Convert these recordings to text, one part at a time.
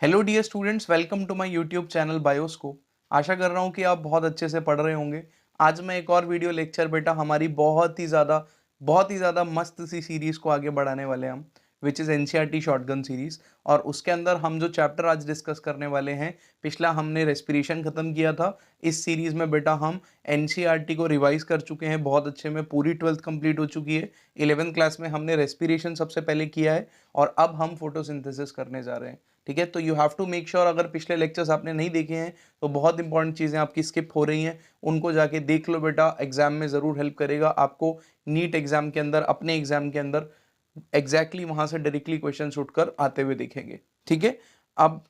Hello dear students, welcome to my YouTube channel Bioscope. आशा कर रहा हूँ कि आप बहुत अच्छे से पढ़ रहे होंगे। आज मैं एक और वीडियो लेक्चर बेटा हमारी बहुत ही ज़्यादा मस्त सी सीरीज़ को आगे बढ़ाने वाले हैं हम, which is NCERT shotgun series. और उसके अंदर हम जो चैप्टर आज डिस्कस करने वाले हैं, पिछला हमने रेस्पिरेशन ख़त्म किया था। इस सीरीज़ में बेटा हम एनसीईआरटी को रिवाइज कर चुके हैं बहुत अच्छे में, पूरी 12th कंप्लीट हो चुकी है। 11th क्लास में हमने रेस्पिरेशन सबसे पहले किया है और अब हम फोटोसिंथेसिस करने जा रहे हैं। ठीक है, तो you have to make sure, अगर पिछले लेक्चर्स आपने नहीं देखे हैं तो बहुत इंपॉर्टेंट चीज़ें आपकी स्किप हो रही हैं, उनको जाके देख लो बेटा, एग्जाम में ज़रूर हेल्प करेगा आपको। नीट एग्जाम के अंदर, अपने एग्जाम के अंदर एग्जैक्टली वहां से डायरेक्टली क्वेश्चन उठकर आते हुए दिखेंगे। ठीक है, अब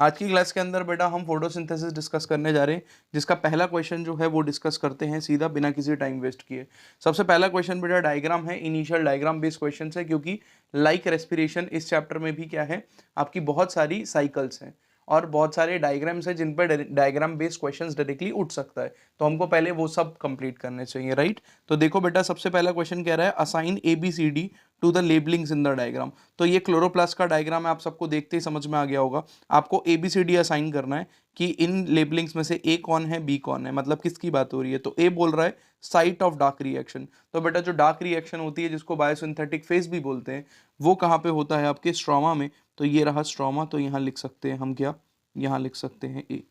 आज की क्लास के अंदर बेटा हम फोटोसिंथेसिस डिस्कस करने जा रहे हैं, जिसका पहला क्वेश्चन जो है वो डिस्कस करते हैं सीधा बिना किसी टाइम वेस्ट किए। सबसे पहला क्वेश्चन बेटा डायग्राम है, इनिशियल डायग्राम बेस्ड क्वेश्चन है, क्योंकि लाइक रेस्पिरेशन इस चैप्टर में भी क्या है, आपकी बहुत सारी साइकिल्स हैं और बहुत सारे डायग्राम्स हैं जिन पर डायग्राम बेस्ड क्वेश्चंस डायरेक्टली उठ सकता है, तो हमको पहले वो सब कंप्लीट करने चाहिए, राइट। तो देखो बेटा, सबसे पहला क्वेश्चन कह रहा है assign ABCD to the labellings in the diagram. तो ये क्लोरोप्लास्ट का डायग्राम है, आप सबको देखते ही समझ में आ गया होगा। आपको ABCD असाइन करना है कि इन लेबलिंग्स में से ए कौन है, बी कौन है, मतलब किसकी बात हो रही है। तो ए बोल रहा है साइट ऑफ डार्क रिएक्शन। तो बेटा जो डार्क रिएक्शन होती है, जिसको बायोसिंथेटिक फेज भी बोलते हैं, वो कहाँ पे होता है, आपके स्ट्रोमा में। तो ये रहा स्ट्रोमा, तो यहाँ लिख सकते हैं हम क्या, यहाँ लिख सकते हैं ए।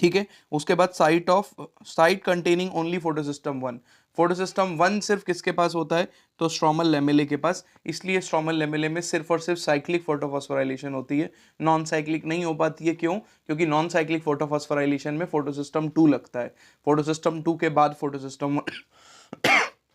ठीक है, उसके बाद site containing only photosystem 1। Photosystem 1 सिर्फ किसके पास होता है, तो स्ट्रोमल लेमेले के पास। इसलिए स्ट्रोमल लेमेले में सिर्फ और सिर्फ साइक्लिक फोटोफॉस्फोराइलेशन होती है, नॉन साइक्लिक नहीं हो पाती है। क्यों? क्योंकि नॉन साइक्लिक फोटोफॉस्फोराइलेशन में फोटोसिस्टम 2 लगता है, फोटोसिस्टम 2 के बाद फोटोसिस्टम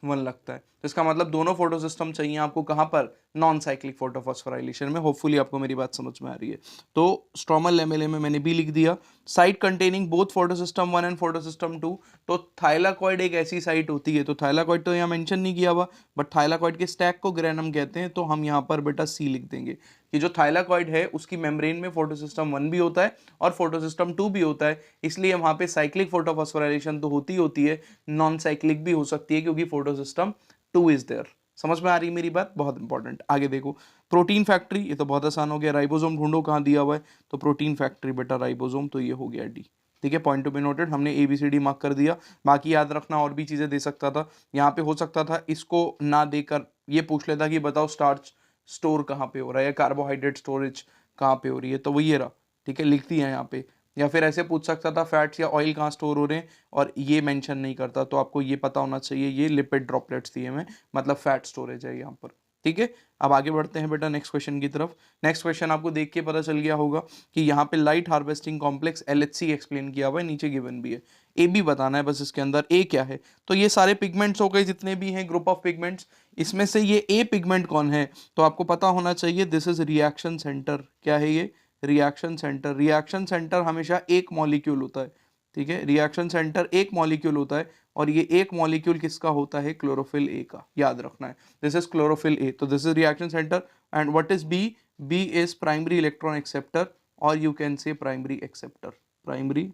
1 लगता है। तो इसका मतलब दोनों फोटो सिस्टम चाहिए आपको, कहां पर, नॉन साइक्लिक फोटोफॉस्फोराइलेशन में। होपफुली आपको मेरी बात समझ में आ रही है। तो स्ट्रोमल लेमेले में मैंने भी लिख दिया, site containing both photosystem 1 and photosystem 2। तो थाइलाकॉइड एक ऐसी साइट होती है, तो थाइलाकॉइड तो यहाँ मेंशन नहीं किया हुआ, बट थाइलाकॉइड के स्टैक को ग्रेनम कहते हैं, तो हम यहाँ पर बेटा सी लिख देंगे कि जो थाइलाकॉइड है उसकी मेम्ब्रेन में फोटोसिस्टम 1 भी होता है और फोटोसिस्टम 2 भी होता है। इसलिए वहां पे साइक्लिक फोटोफॉस्फोराइलेशन तो होती होती है, नॉन साइक्लिक भी हो सकती है, क्योंकि फोटोसिस्टम 2 इज देयर। समझ में आ रही मेरी बात, बहुत इंपॉर्टेंट। आगे देखो, प्रोटीन फैक्ट्री, ये तो बहुत आसान हो गया। राइबोसोम ढूंढो कहाँ दिया हुआ है, तो प्रोटीन फैक्ट्री बेटा राइबोसोम, तो ये हो गया डी। ठीक है, पॉइंट टू बी नोटेड, हमने ABCD मार्क कर दिया। बाकी याद रखना, और भी चीजें दे सकता था यहाँ पे, हो सकता था इसको ना देकर ये पूछ लेता कि बताओ स्टार्च स्टोर कहाँ पे हो रहा है या कार्बोहाइड्रेट स्टोरेज कहाँ पे हो रही है, तो वो ये रहा। ठीक है, लिख दिया यहाँ पे। या फिर ऐसे पूछ सकता था फैट्स या ऑयल कहाँ स्टोर हो रहे हैं, और ये मेंशन नहीं करता, तो आपको ये पता होना चाहिए ये लिपिड ड्रॉपलेट्स दिए में, मतलब फैट स्टोरेज है यहाँ पर। ठीक है, अब आगे बढ़ते हैं बेटा नेक्स्ट क्वेश्चन की तरफ। नेक्स्ट क्वेश्चन आपको देख के पता चल गया होगा कि यहाँ पे light harvesting complex LHC explain किया हुआ है, नीचे गिवन भी है। ए बी बताना है बस, इसके अंदर ए क्या है। तो ये सारे पिगमेंट्स हो गए जितने भी हैं, ग्रुप ऑफ पिगमेंट्स। इसमें से ये ए पिगमेंट कौन है, तो आपको पता होना चाहिए, दिस इज रिएक्शन सेंटर। क्या है ये, रिएक्शन सेंटर। रिएक्शन सेंटर हमेशा एक मॉलिक्यूल होता है। ठीक है, रिएक्शन सेंटर एक मॉलिक्यूल होता है, और ये एक मॉलिक्यूल किसका होता है, क्लोरोफिल ए का, याद रखना है। दिस इज क्लोरोफिल ए, तो this is reaction centre. And what is B, B is primary electron acceptor, और you can say primary acceptor, primary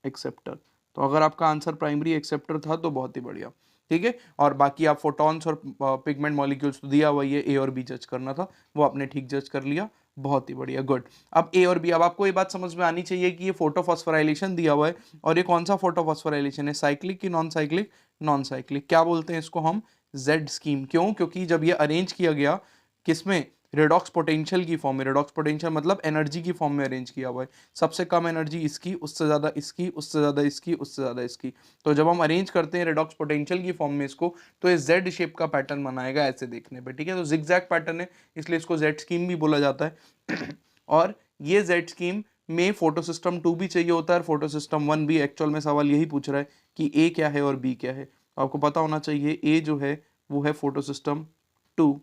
acceptor. तो अगर आपका आंसर प्राइमरी एक्सेप्टर था तो बहुत ही बढ़िया। ठीक है, और बाकी आप फोटॉन्स और पिगमेंट मॉलिक्यूल्स तो दिया हुआ, ये ए और बी जज करना था, वो आपने ठीक जज कर लिया, बहुत ही बढ़िया, गुड। अब ए और बी, अब आपको ये बात समझ में आनी चाहिए कि ये फोटोफॉस्फोराइलेशन दिया हुआ है, और ये कौन सा फोटोफॉस्फोराइलेशन है, साइक्लिक की नॉन साइक्लिक, नॉन साइक्लिक। क्या बोलते हैं इसको हम, जेड स्कीम। क्यों? क्योंकि जब ये अरेंज किया गया किसमें, रेडॉक्स पोटेंशियल की फॉर्म में। रेडॉक्स पोटेंशियल मतलब एनर्जी की फॉर्म में अरेंज किया हुआ है, सबसे कम एनर्जी इसकी, उससे ज्यादा इसकी, उससे ज्यादा इसकी, उससे ज्यादा इसकी। तो जब हम अरेंज करते हैं रेडॉक्स पोटेंशियल की फॉर्म में इसको, तो ये जेड शेप का पैटर्न बनाएगा ऐसे देखने पे। ठीक है, तो जिगजैग पैटर्न है, इसलिए इसको जेड स्कीम भी बोला जाता है। और ये जेड स्कीम में फोटो सिस्टम 2 भी चाहिए होता है, फोटो सिस्टम 1 भी। एक्चुअल में सवाल यही पूछ रहा है कि ए क्या है और बी क्या है। तो आपको पता होना चाहिए, ए जो है वो है फोटो सिस्टम 2,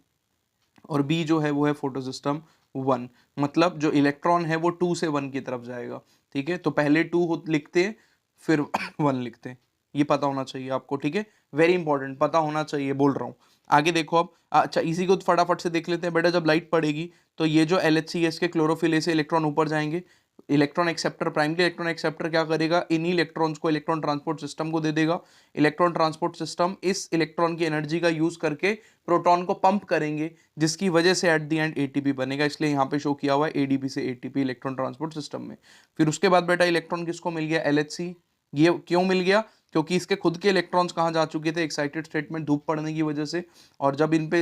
और बी जो है वो है फोटो सिस्टम 1। मतलब जो इलेक्ट्रॉन है वो 2 से 1 की तरफ जाएगा। ठीक है, तो पहले 2 लिखते हैं, फिर 1 लिखते हैं, ये पता होना चाहिए आपको। ठीक है, वेरी इंपॉर्टेंट, पता होना चाहिए, बोल रहा हूँ। आगे देखो अब, अच्छा इसी को फटाफट से देख लेते हैं बेटा। जब लाइट पड़ेगी तो ये जो LHCs के क्लोरोफिल ए से इलेक्ट्रॉन ऊपर जाएंगे, electron acceptor, primary electron acceptor क्या करेगा, इन इलेक्ट्रॉन्स को इलेक्ट्रॉन ट्रांसपोर्ट सिस्टम को दे देगा। इलेक्ट्रॉन ट्रांसपोर्ट सिस्टम इस इलेक्ट्रॉन की एनर्जी का यूज करके प्रोटॉन को पंप करेंगे, जिसकी वजह से एट द एंड एटीपी बनेगा, इसलिए यहाँ पे शो किया हुआ है एडीपी से एटीपी इलेक्ट्रॉन ट्रांसपोर्ट सिस्टम में। फिर उसके बाद बेटा इलेक्ट्रॉन किसको मिल गया, एलएचसी। ये क्यों मिल गया, क्योंकि इसके खुद के इलेक्ट्रॉन्स कहाँ जा चुके थे, एक्साइटेड स्टेट में धूप पड़ने की वजह से, और जब इन पे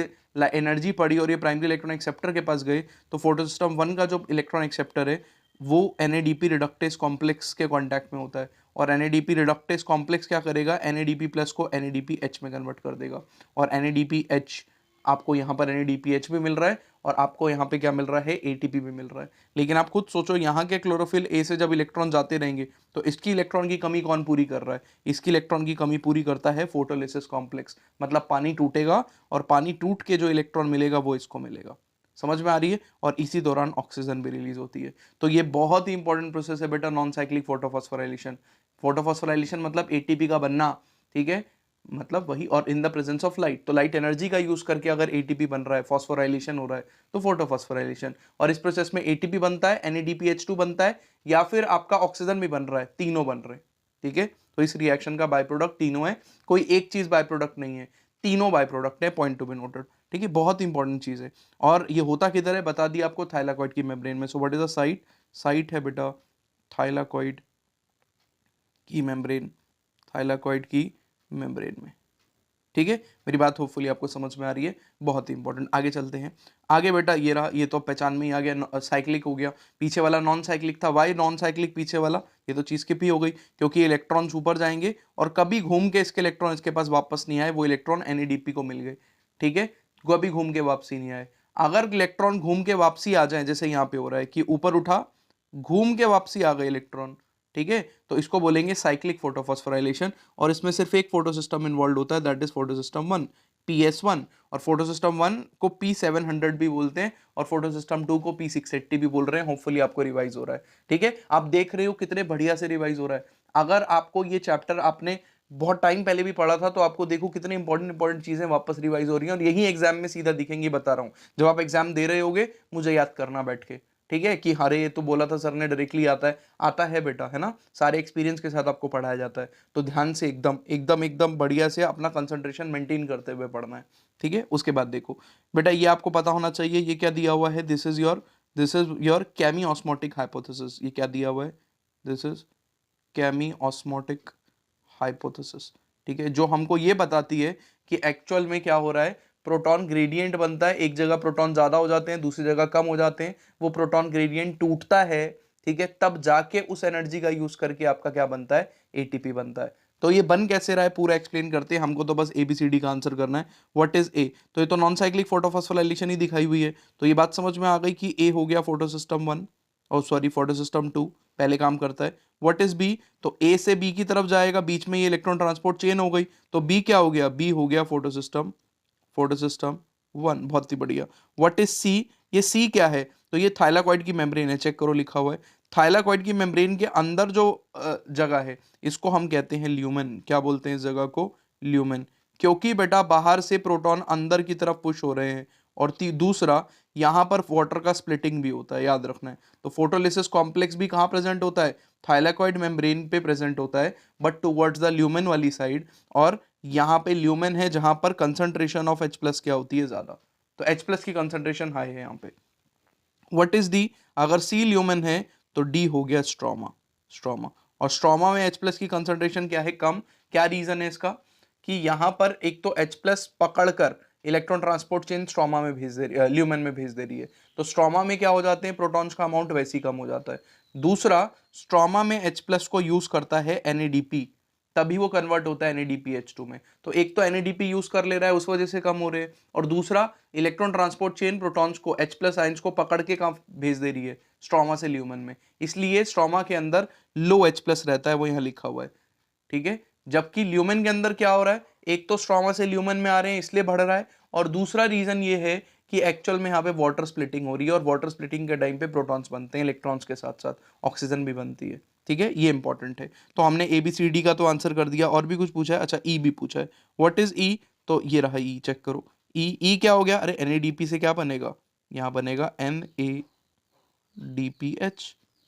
एनर्जी पड़ी और ये प्राइमरी इलेक्ट्रॉन एक्सेप्टर के पास गए तो फोटो सिस्टम 1 का जो इलेक्ट्रॉन एक्सेप्टर है वो NADP रिडक्टेज कॉम्प्लेक्स के कांटेक्ट में होता है, और NADP रिडक्टेज कॉम्प्लेक्स क्या करेगा, NADP प्लस को NADPH में कन्वर्ट कर देगा, और NADPH आपको यहाँ पर NADPH भी मिल रहा है और आपको यहाँ पे क्या मिल रहा है, ATP भी मिल रहा है। लेकिन आप खुद सोचो, यहाँ के क्लोरोफिल A से जब इलेक्ट्रॉन जाते रहेंगे तो इसकी इलेक्ट्रॉन की कमी कौन पूरी कर रहा है, इसकी इलेक्ट्रॉन की कमी पूरी करता है फोटोलिसिस कॉम्प्लेक्स, मतलब पानी टूटेगा और पानी टूट के जो इलेक्ट्रॉन मिलेगा वो इसको मिलेगा। समझ में आ रही है, और इसी दौरान ऑक्सीजन भी रिलीज होती है। तो ये बहुत ही इंपॉर्टेंट प्रोसेस है बेटा, नॉन साइक्लिक फोटोफॉस्फोराइलेशन। फोटोफॉस्फोराइलेशन मतलब एटीपी का बनना, ठीक है, मतलब वही, और in the presence of light, तो लाइट एनर्जी का यूज करके अगर एटीपी बन रहा है, फॉस्फोराइलेशन हो रहा है, तो फोटोफॉस्फोराइलेशन। और इस प्रोसेस में एटीपी बनता है, NADPH2 बनता है, या फिर आपका ऑक्सीजन भी बन रहा है, तीनों बन रहे हैं, ठीक है। तो इस रिएक्शन का बाय प्रोडक्ट तीनों है, कोई एक चीज बाय प्रोडक्ट नहीं है, तीनों बाय प्रोडक्ट है, पॉइंट टू बी नोटेड, ठीक है, बहुत इंपॉर्टेंट चीज है। और ये होता किधर है बता दिया आपको, थाइलाकॉइड की मेम्ब्रेन में। So what is the site, site है बेटा थाइलाकॉइड की मेम्ब्रेन, थाइलाकॉइड की मेम्ब्रेन में, ठीक है। मेरी बात होपफुली आपको समझ में आ रही है, बहुत ही इंपॉर्टेंट। आगे चलते हैं, आगे बेटा ये रहा, ये तो पहचान में ही आ गया, साइक्लिक हो गया, पीछे वाला नॉन साइक्लिक था। वाई नॉन साइक्लिक पीछे वाला, ये तो चीज स्किप ही हो गई, क्योंकि इलेक्ट्रॉन ऊपर जाएंगे और कभी घूम के इसके इलेक्ट्रॉन इसके पास वापस नहीं आए, वो इलेक्ट्रॉन NADP को मिल गए, ठीक है, कभी घूम के वापसी नहीं आए। अगर इलेक्ट्रॉन घूम के वापसी आ जाए, जैसे यहाँ पे हो रहा है कि ऊपर उठा, घूम के वापसी आ गए इलेक्ट्रॉन, ठीक है, तो इसको बोलेंगे साइक्लिक फोटोफॉस्फोराइलेशन। और इसमें सिर्फ एक फोटो सिस्टम इन्वॉल्व होता है, that is photo system 1, PS1। और फोटो सिस्टम 1 को P700 भी बोलते हैं, और फोटो सिस्टम 2 को P680 भी बोल रहे हैं। होपफुली आपको रिवाइज हो रहा है, ठीक है, आप देख रहे हो कितने बढ़िया से रिवाइज हो रहा है। अगर आपको ये चैप्टर आपने बहुत टाइम पहले भी पढ़ा था तो आपको देखो कितनी इंपॉर्टेंट चीजें वापस रिवाइज हो रही हैं, और यही एग्जाम में सीधा दिखेंगी, बता रहा हूं। जब आप एग्जाम दे रहे होगे मुझे याद करना बैठ के, ठीक है, कि अरे ये तो बोला था सर ने डायरेक्टली आता है, आता है बेटा, है ना, सारे एक्सपीरियंस के साथ आपको पढ़ाया जाता है। तो ध्यान से एकदम एकदम एकदम बढ़िया से अपना कंसंट्रेशन मेंटेन करते हुए पढ़ना है, ठीक है। उसके बाद देखो बेटा, ये आपको पता होना चाहिए, ये क्या दिया हुआ है, this is your chemo osmotic hypothesis. ये क्या दिया हुआ है, this is chemo osmotic hypothesis, ठीक है, जो हमको ये बताती है कि एक्चुअल में क्या हो रहा है, प्रोटॉन ग्रेडियंट बनता है, एक जगह प्रोटॉन ज्यादा हो जाते हैं, दूसरी जगह कम हो जाते हैं, वो प्रोटॉन ग्रेडियंट टूटता है, ठीक है, तब जाके उस एनर्जी का यूज करके आपका क्या बनता है, ATP बनता है। तो ये बन कैसे रहा है पूरा एक्सप्लेन करते हैं, हमको तो बस ABCD का आंसर करना है। व्हाट इज A, तो ये तो नॉन साइक्लिक फोटोफॉस्फोराइलेशन ही दिखाई हुई है, तो ये बात समझ में आ गई कि A हो गया फोटो सिस्टम 1, और सॉरी फोटो सिस्टम 2 पहले काम करता है। व्हाट इज बी, तो ए से बी की तरफ जाएगा, बीच में ये इलेक्ट्रॉन ट्रांसपोर्ट चेन हो गई, तो बी क्या हो गया, बी हो गया फोटो सिस्टम 1, बहुत ही बढ़िया। व्हाट इज सी, ये सी क्या है, तो ये थाइलाकॉइड की मेम्ब्रेन है, चेक करो लिखा हुआ है। थाइलाकॉइड की मेम्ब्रेन के अंदर जो जगह है इसको हम कहते हैं ल्यूमेन। क्या बोलते हैं इस जगह को, ल्यूमेन, क्योंकि बेटा बाहर से प्रोटॉन अंदर की तरफ पुश हो रहे हैं, और दूसरा यहां पर वाटर का स्प्लिटिंग भी होता है, याद रखना है। तो फोटोलिसिस कॉम्प्लेक्स भी कहां प्रेजेंट होता है, थाइलाकॉइड मेम्ब्रेन पे प्रेजेंट होता है, बट टुवर्ड्स द ल्यूमेन वाली साइड, और यहाँ पे ल्यूमेन है जहां पर कंसंट्रेशन ऑफ H+ क्या होती है, ज्यादा, तो H+ की कंसंट्रेशन हाई है यहाँ पे। व्हाट इज डी, अगर सी ल्यूमेन है तो डी हो गया स्ट्रोमा, और स्ट्रोमा में H+ की कंसंट्रेशन क्या है, कम। क्या रीजन है इसका, कि यहां पर एक तो H+ पकड़कर इलेक्ट्रॉन ट्रांसपोर्ट चेन स्ट्रोमा में भेज दे रही है, ल्यूमेन में भेज दे रही है, तो स्ट्रोमा में क्या हो जाते हैं, प्रोटॉन्स का अमाउंट वैसे ही कम हो जाता है। दूसरा, स्ट्रोमा में H+ को यूज करता है NADP, तभी वो कन्वर्ट होता है NADPH2 में। तो एक तो NADP यूज कर ले रहा है, उस वजह से कम हो रहे हैं, और दूसरा इलेक्ट्रॉन ट्रांसपोर्ट चेन प्रोटॉन्स को H+ आयंस को पकड़ के कहाँ भेज दे रही है, स्ट्रोमा से ल्यूमेन में, इसलिए स्ट्रोमा के अंदर लो H+ रहता है, वो यहाँ लिखा हुआ है, ठीक है। जबकि ल्यूमेन के अंदर क्या हो रहा है, एक तो स्ट्रोमा से ल्यूमेन में आ रहे हैं इसलिए बढ़ रहा है, और दूसरा रीजन ये है कि एक्चुअल में यहाँ पे वाटर स्प्लिटिंग हो रही है, और वाटर स्प्लिटिंग के टाइम पे प्रोटॉन्स बनते हैं, इलेक्ट्रॉन्स के साथ साथ ऑक्सीजन भी बनती है, ठीक है, ये इंपॉर्टेंट है। तो हमने ABCD का तो आंसर कर दिया, और भी कुछ पूछा है, अच्छा E भी पूछा है। व्हाट इज E, तो ये रहा E, चेक करो E क्या हो गया, अरे NADP से क्या बनेगा, यहाँ बनेगा NADPH,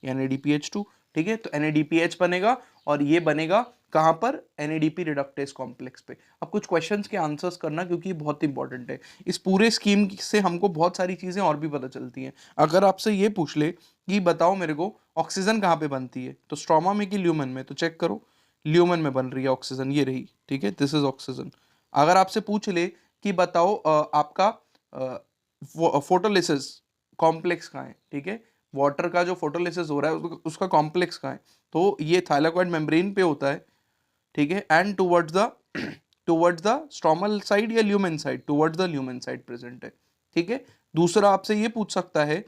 NADPH2, ठीक है। तो NADPH बनेगा और ये बनेगा कहाँ पर, NADP रिडक्टेज कॉम्प्लेक्स पे। अब कुछ क्वेश्चंस के आंसर्स करना क्योंकि बहुत इंपॉर्टेंट है। इस पूरे स्कीम से हमको बहुत सारी चीजें और भी पता चलती हैं। अगर आपसे ये पूछ ले कि बताओ मेरे को ऑक्सीजन कहाँ पे बनती है, तो स्ट्रोमा में कि ल्यूमन में, तो चेक करो, ल्यूमन में बन रही है ऑक्सीजन, ये रही, ठीक है, दिस इज ऑक्सीजन। अगर आपसे पूछ ले कि बताओ आपका फोटोलिसिस कॉम्प्लेक्स कहाँ है, ठीक है, वाटर का जो फोटोलिसिस हो रहा है उसका कॉम्प्लेक्स कहाँ है, तो ये थाइलाकॉइड मेम्ब्रेन पे होता है, ठीक है, and towards the stromal side या lumen side, towards the lumen side present है, ठीक है। दूसरा आपसे ये पूछ सकता है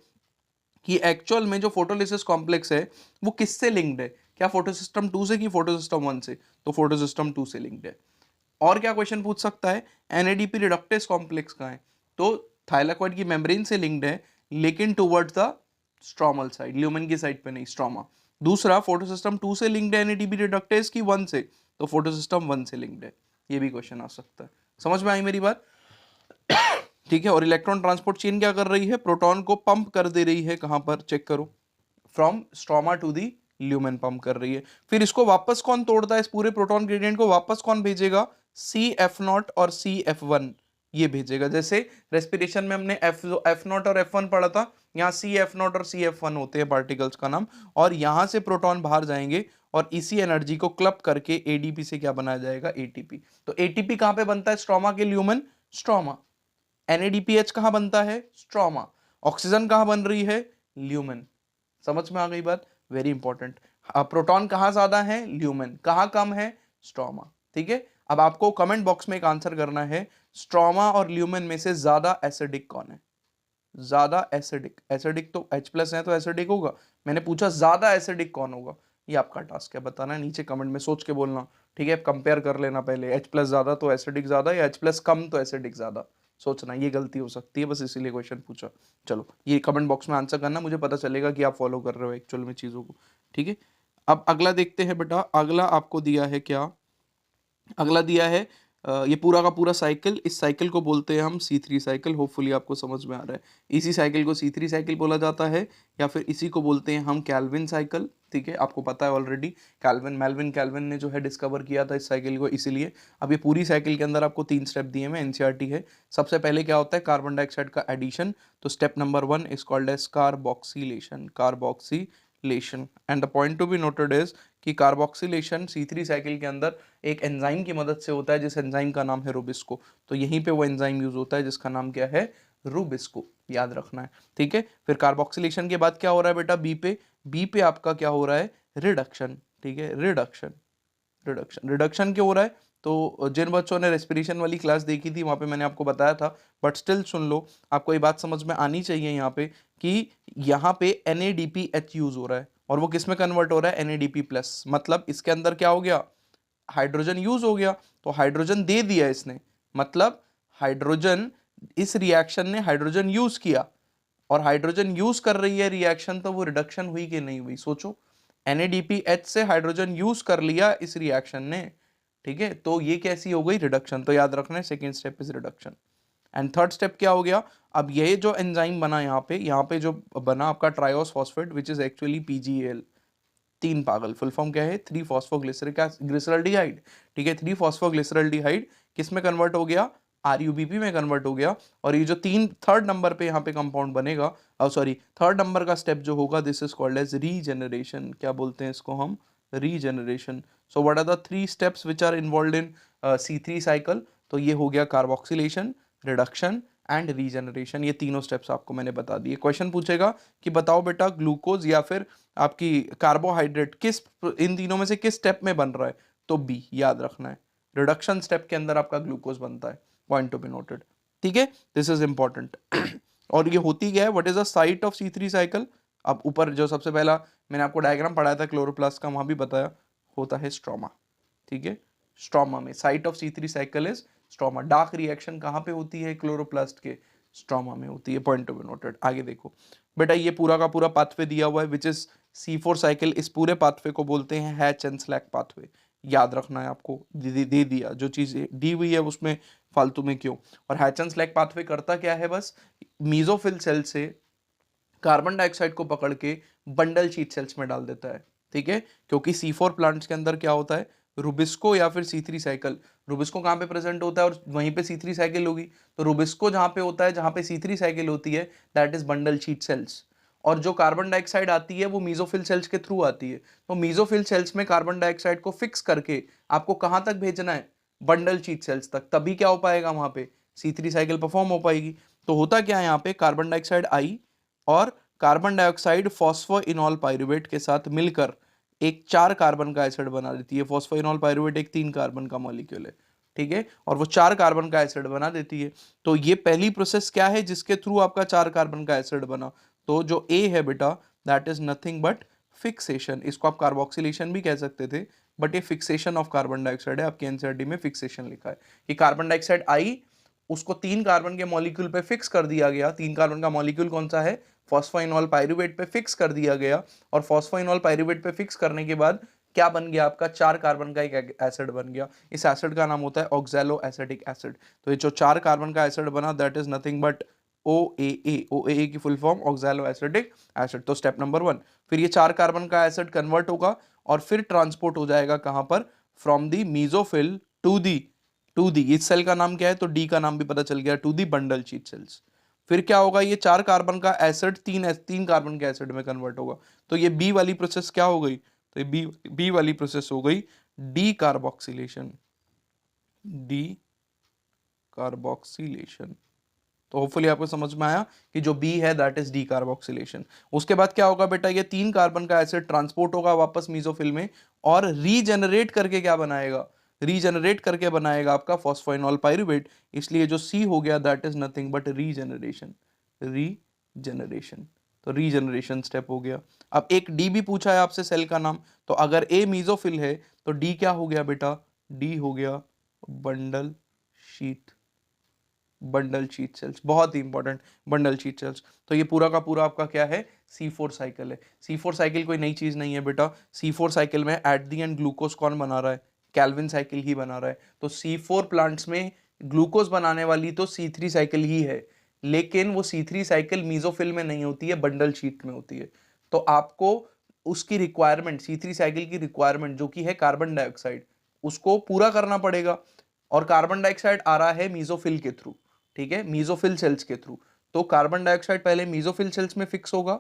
कि एक्चुअल में जो फोटोलिसिस कॉम्प्लेक्स है वो किससे लिंक्ड है, क्या फोटोसिस्टम 2 से कि फोटोसिस्टम 1 से, तो फोटोसिस्टम 2 से लिंक्ड है। और क्या क्वेश्चन पूछ सकता है, NADP रिडक्टेज कॉम्प्लेक्स कहाँ है, तो थाइलाकॉइड की मेम्ब्रेन से लिंक्ड है लेकिन towards the stromal side, lumen की साइड पे नहीं, स्ट्रोमा। दूसरा फोटोसिस्टम 2 से लिंक्ड है NADP रिडक्टेज की 1 से, तो फोटोसिस्टम 1 से लिंक्ड है। ये भी क्वेश्चन आ सकता है। समझ में आई मेरी बात, ठीक है। और इलेक्ट्रॉन ट्रांसपोर्ट चेन क्या कर रही है, प्रोटॉन को पंप कर दे रही है, कहां पर, चेक करो, from stroma to the lumen pump कर रही है। फिर इसको वापस कौन तोड़ता है, इस पूरे प्रोटॉन ग्रेडियंट को वापस कौन भेजेगा, CF0 और CF1 ये भेजेगा। जैसे रेस्पिरेशन में हमने F0 और F1 पढ़ा था, यहाँ CF0 और CF1 होते हैं पार्टिकल्स का नाम, और यहां से प्रोटॉन बाहर जाएंगे और इसी एनर्जी को क्लब करके ADP से क्या बनाया जाएगा, ATP। तो ATP कहां पे बनता है, स्ट्रोमा के ल्यूमेन, स्ट्रोमा। NADPH कहां बनता है, स्ट्रोमा। ऑक्सीजन कहां बन रही है, ल्यूमेन। समझ में आ गई बात, वेरी इंपॉर्टेंट। प्रोटॉन कहां ज्यादा है, ल्यूमेन, कहां कम है, स्ट्रोमा, ठीक है। अब आपको कमेंट बॉक्स में एक आंसर करना है, स्ट्रोमा और ल्यूमेन में से ज्यादा एसिडिक कौन है, ज्यादा एसिडिक, एसिडिक तो H+ है तो एसिडिक होगा, मैंने पूछा ज्यादा एसिडिक कौन होगा, ये आपका टास्क है बताना है, नीचे कमेंट में सोच के बोलना, ठीक है। कंपेयर कर लेना पहले, H+ ज्यादा तो एसिडिक ज्यादा या H+ कम तो एसिडिक ज्यादा, सोचना, ये गलती हो सकती है, बस इसीलिए क्वेश्चन पूछा। चलो ये कमेंट बॉक्स में आंसर करना, मुझे पता चलेगा कि आप फॉलो कर रहे हो एक्चुअल में चीज़ों को, ठीक है। अब अगला देखते हैं बेटा, अगला आपको दिया है क्या, अगला दिया है ये पूरा का पूरा साइकिल, इस साइकिल को बोलते हैं हम C3 साइकिल, होपफुली आपको समझ में आ रहा है। इसी साइकिल को C3 साइकिल बोला जाता है, या फिर इसी को बोलते हैं हम कैल्विन साइकिल, ठीक है, आपको पता है ऑलरेडी, मेल्विन कैल्विन ने जो है डिस्कवर किया था इस साइकिल को, इसीलिए। अब ये पूरी साइकिल के अंदर आपको 3 स्टेप दिए हैं, NCERT है। सबसे पहले क्या होता है, कार्बन डाइऑक्साइड का एडिशन, तो step number 1 is called as carboxylation, carboxylation. And the point to be noted is कि कार्बोक्सिलेशन C3 साइकिल के अंदर एक एंजाइम की मदद से होता है, जिस एंजाइम का नाम है रुबिस्को। तो यहीं पे वो एंजाइम यूज होता है जिसका नाम क्या है, रुबिस्को, याद रखना है, ठीक है। फिर कार्बोक्सिलेशन के बाद क्या हो रहा है बेटा, बी पे आपका क्या हो रहा है, रिडक्शन, ठीक है, रिडक्शन, रिडक्शन क्यों हो रहा है, तो जिन बच्चों ने रेस्पिरेशन वाली क्लास देखी थी वहां पे मैंने आपको बताया था, बट स्टिल सुन लो, आपको ये बात समझ में आनी चाहिए यहाँ पे कि यहाँ पे NADPH यूज हो रहा है, और वो किस में कन्वर्ट हो रहा है, NADP+, मतलब इसके अंदर क्या हो गया, हाइड्रोजन यूज हो गया, तो हाइड्रोजन दे दिया इसने, मतलब हाइड्रोजन, इस रिएक्शन ने हाइड्रोजन यूज किया, और हाइड्रोजन यूज कर रही है रिएक्शन, तो वो रिडक्शन हुई कि नहीं हुई, सोचो। NADPH से हाइड्रोजन यूज कर लिया इस रिएक्शन ने, ठीक है, तो ये कैसी हो गई, रिडक्शन। तो याद रखना है second step is reduction. And third step क्या हो गया, अब ये जो एंजाइम बना यहाँ पे जो बना आपका triose phosphate, which is actually PGAL, तीन पागल, फुल फॉर्म क्या है, 3-फॉस्फोग्लिसरॉल्डिहाइड, ठीक है, 3-फॉस्फोग्लिसरॉल्डिहाइड किस में कन्वर्ट हो गया, RUBP में कन्वर्ट हो गया। और ये जो थर्ड नंबर पे यहाँ पे कंपाउंड बनेगा, सॉरी थर्ड नंबर का स्टेप जो होगा, this is called as regeneration, क्या बोलते हैं इसको हम, regeneration. So what are the 3 steps which are involve in C3 cycle, तो ये हो गया कार्बोक्सिलेशन, रिडक्शन एंड रीजेनरेशन, ये तीनों स्टेप्स आपको मैंने बता दिए। क्वेश्चन पूछेगा कि बताओ बेटा ग्लूकोज या फिर आपकी कार्बोहाइड्रेट किस, इन तीनों में से किस स्टेप में बन रहा है, तो बी, याद रखना है, रिडक्शन स्टेप के अंदर आपका ग्लूकोज बनता है, पॉइंट टू बी नोटेड, ठीक है, दिस इज इंपॉर्टेंट। और ये होती क्या है, what is the site of C3 cycle, अब ऊपर जो सबसे पहला मैंने आपको डायग्राम पढ़ाया था क्लोरोप्लास्ट का, वहां भी बताया, होता है स्ट्रोमा, ठीक है, स्ट्रोमा में site of C3 cycle is stroma. Dark reaction कहां पे होती है, क्लोरोप्लास्ट के स्ट्रोमा में होती है, पॉइंट टू बी नोटेड। आगे देखो बेटा, ये पूरा का पूरा पाथवे दिया हुआ है विच इज C4 साइकिल, इस पूरे पाथवे को बोलते हैं हैच एंड स्लैक पाथवे, याद रखना है आपको, दे दिया जो चीज दी हुई है उसमें फालतू में क्यों। और हैच एंड स्लैक पाथवे करता क्या है, बस मीजोफिल सेल से कार्बन डाइऑक्साइड को पकड़ के बंडल शीट सेल्स में डाल देता है, ठीक है, क्योंकि C4 प्लांट्स के अंदर क्या होता है, रुबिस्को या फिर C3 साइकिल, रुबिस्को कहाँ पे प्रेजेंट होता है और वहीं पे C3 साइकिल होगी, तो रुबिस्को जहाँ पे होता है, जहाँ पे C3 साइकिल होती है, that is bundle sheath sales. और जो कार्बन डाइऑक्साइड आती है वो मीजोफिल सेल्स के थ्रू आती है, तो मीजोफिल सेल्स में कार्बन डाइऑक्साइड को फिक्स करके आपको कहां तक भेजना है, बंडल शीट सेल्स तक, तभी क्या हो पाएगा, वहां पे C3 साइकिल परफॉर्म हो पाएगी। तो होता क्या है यहाँ पे, कार्बन डाइऑक्साइड आई और कार्बन डाइऑक्साइड फॉस्फोइनॉल पाइरुवेट के साथ मिलकर एक 4 कार्बन का एसिड बना देती है। फॉस्फोइनॉल पाइरुवेट एक 3 कार्बन का मॉलिक्यूल है, ठीक है, और वो 4 कार्बन का एसिड बना देती है। तो ये पहली प्रोसेस क्या है जिसके थ्रू आपका 4 कार्बन का एसिड बना, तो जो ए है बेटा, that is nothing but fixation. इसको आप कार्बोक्सिलेशन भी कह सकते थे, बट ये फिक्सेशन ऑफ कार्बन डाइऑक्साइड है। आपके एनसीईआरटी में फिक्सेशन लिखा है कि कार्बन डाइऑक्साइड आई, उसको 3 कार्बन के मॉलिक्यूल पे फिक्स कर दिया गया। 3 कार्बन का मॉलिक्यूल कौन सा है, फॉस्फोइनॉल पाइरुवेट पे फिक्स कर दिया गया, और फॉस्फोइनॉल पाइरुवेट पे फिक्स करने के बाद क्या बन गया, आपका 4 कार्बन का एक एसिड बन गया। इस एसिड का नाम होता है ऑक्सैलो एसिटिक एसिड। तो ये जो 4 कार्बन का एसिड बना, that is nothing but OAA। OAA की full form oxalo acetic acid. तो स्टेप नंबर 1, फिर ये 4 कार्बन का एसिड कन्वर्ट होगा और फिर ट्रांसपोर्ट हो जाएगा कहां पर, from the mesophyll to the इस सेल का नाम क्या है, तो डी का नाम भी पता चल गया, to the bundle sheath cells. फिर क्या होगा, ये 4 कार्बन का एसिड 3 कार्बन के एसिड में कन्वर्ट होगा। तो ये बी वाली प्रोसेस क्या हो गई, तो ये बी वाली प्रोसेस हो गई डी कार्बोक्सिलेशन। D carboxylation. तो होपफुली आपको समझ में आया कि जो बी है दैट इज डी कार्बोक्सिलेशन। उसके बाद क्या होगा बेटा, ये 3 कार्बन का एसिड ट्रांसपोर्ट होगा वापस मीजोफिल में और रीजेनरेट करके क्या बनाएगा, रीजेनरेट करके बनाएगा आपका फॉस्फोइनॉल पाइरुवेट। इसलिए जो सी हो गया that is nothing but regeneration. Regeneration, तो रीजेनरेशन स्टेप हो गया। अब एक डी भी पूछा है आपसे सेल का नाम, तो अगर ए मीजोफिल है तो डी क्या हो गया बेटा, डी हो गया bundle sheath. Bundle sheath sales, बहुत ही इंपॉर्टेंट, बंडल शीट सेल्स। तो ये पूरा का पूरा आपका क्या है, C4 साइकिल है। C4 साइकिल कोई नई चीज नहीं है बेटा। C4 साइकिल में एट दी एंड ग्लूकोज कौन बना रहा है, कैल्विन साइकिल ही बना रहा है। तो C4 प्लांट्स में ग्लूकोज बनाने वाली तो C3 साइकिल ही है, लेकिन वो C3 साइकिल मीजोफिल में नहीं होती है, बंडल शीट में होती है। तो आपको उसकी रिक्वायरमेंट, C3 साइकिल की रिक्वायरमेंट जो कि है कार्बन डाइऑक्साइड, उसको पूरा करना पड़ेगा। और कार्बन डाइऑक्साइड आ रहा है मीजोफिल के थ्रू, ठीक है, मीजोफिल सेल्स के थ्रू। तो कार्बन डाइऑक्साइड पहले मीजोफिल सेल्स में फिक्स होगा,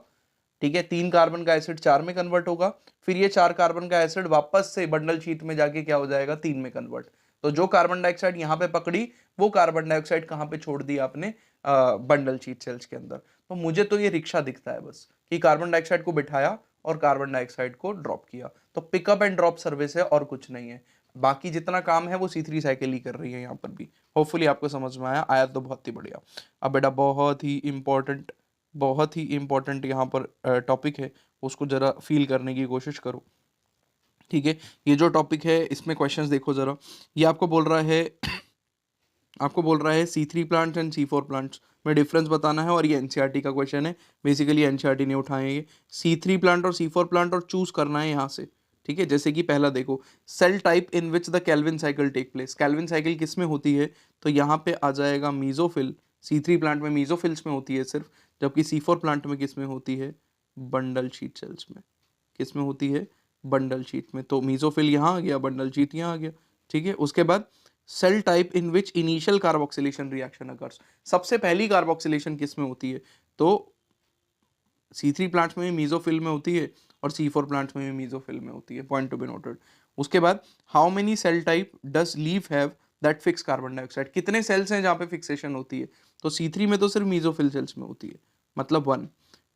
ठीक है, 3 कार्बन का एसिड 4 में कन्वर्ट होगा, फिर ये 4 कार्बन का एसिड वापस से बंडल शीट में जाके क्या हो जाएगा, 3 में कन्वर्ट। तो जो कार्बन डाइऑक्साइड यहां पे पकड़ी, वो कार्बन डाइऑक्साइड कहां पे छोड़ दी आपने, बंडल शीट सेल्स के अंदर। तो मुझे तो ये रिक्शा दिखता है बस, कि कार्बन डाइऑक्साइड को बिठाया और कार्बन डाइऑक्साइड को ड्रॉप किया। तो पिकअप एंड ड्रॉप सर्विस है और कुछ नहीं है। बाकी जितना काम है वो C3 साइकिल ही कर रही है यहाँ पर भी। होपफुली आपको समझ में आया तो बहुत ही बढ़िया। अब बेटा बहुत ही इंपॉर्टेंट यहाँ पर टॉपिक है, उसको जरा फील करने की कोशिश करो, ठीक है। ये जो टॉपिक है इसमें क्वेश्चंस देखो जरा। ये आपको बोल रहा है C3 plants and C4 plants में डिफरेंस बताना है, और ये एनसीईआरटी का क्वेश्चन है, बेसिकली एनसीईआरटी ने उठाए ये C3 प्लांट और C4 प्लांट और चूज करना है यहाँ से, ठीक है। जैसे कि पहला देखो, cell type in which the Calvin cycle take place. Calvin cycle किस में होती है, तो यहाँ पे आ जाएगा मीजोफिल। C3 प्लांट में मीजोफिल्स में होती है सिर्फ, जबकि C4 प्लांट में किस में होती है, बंडल शीट सेल्स में। किस में होती है, बंडल शीट में। तो मीजोफिल यहाँ आ गया, बंडल शीट यहाँ आ गया, ठीक है। उसके बाद cell type in which initial carboxylation reaction occurs. सबसे पहली कार्बोक्सिलेशन किस में होती है, तो C3 प्लांट्स में भी मीजोफिल में होती है और C4 प्लांट्स में भी मीजोफिल में होती है, पॉइंट टू बी नोटेड। उसके बाद how many cell type does leaf have that fix carbon dioxide. कितने सेल्स हैं जहां पे फिक्सेशन होती है, तो C3 में तो सिर्फ मीजोफिल सेल्स में होती है, मतलब 1।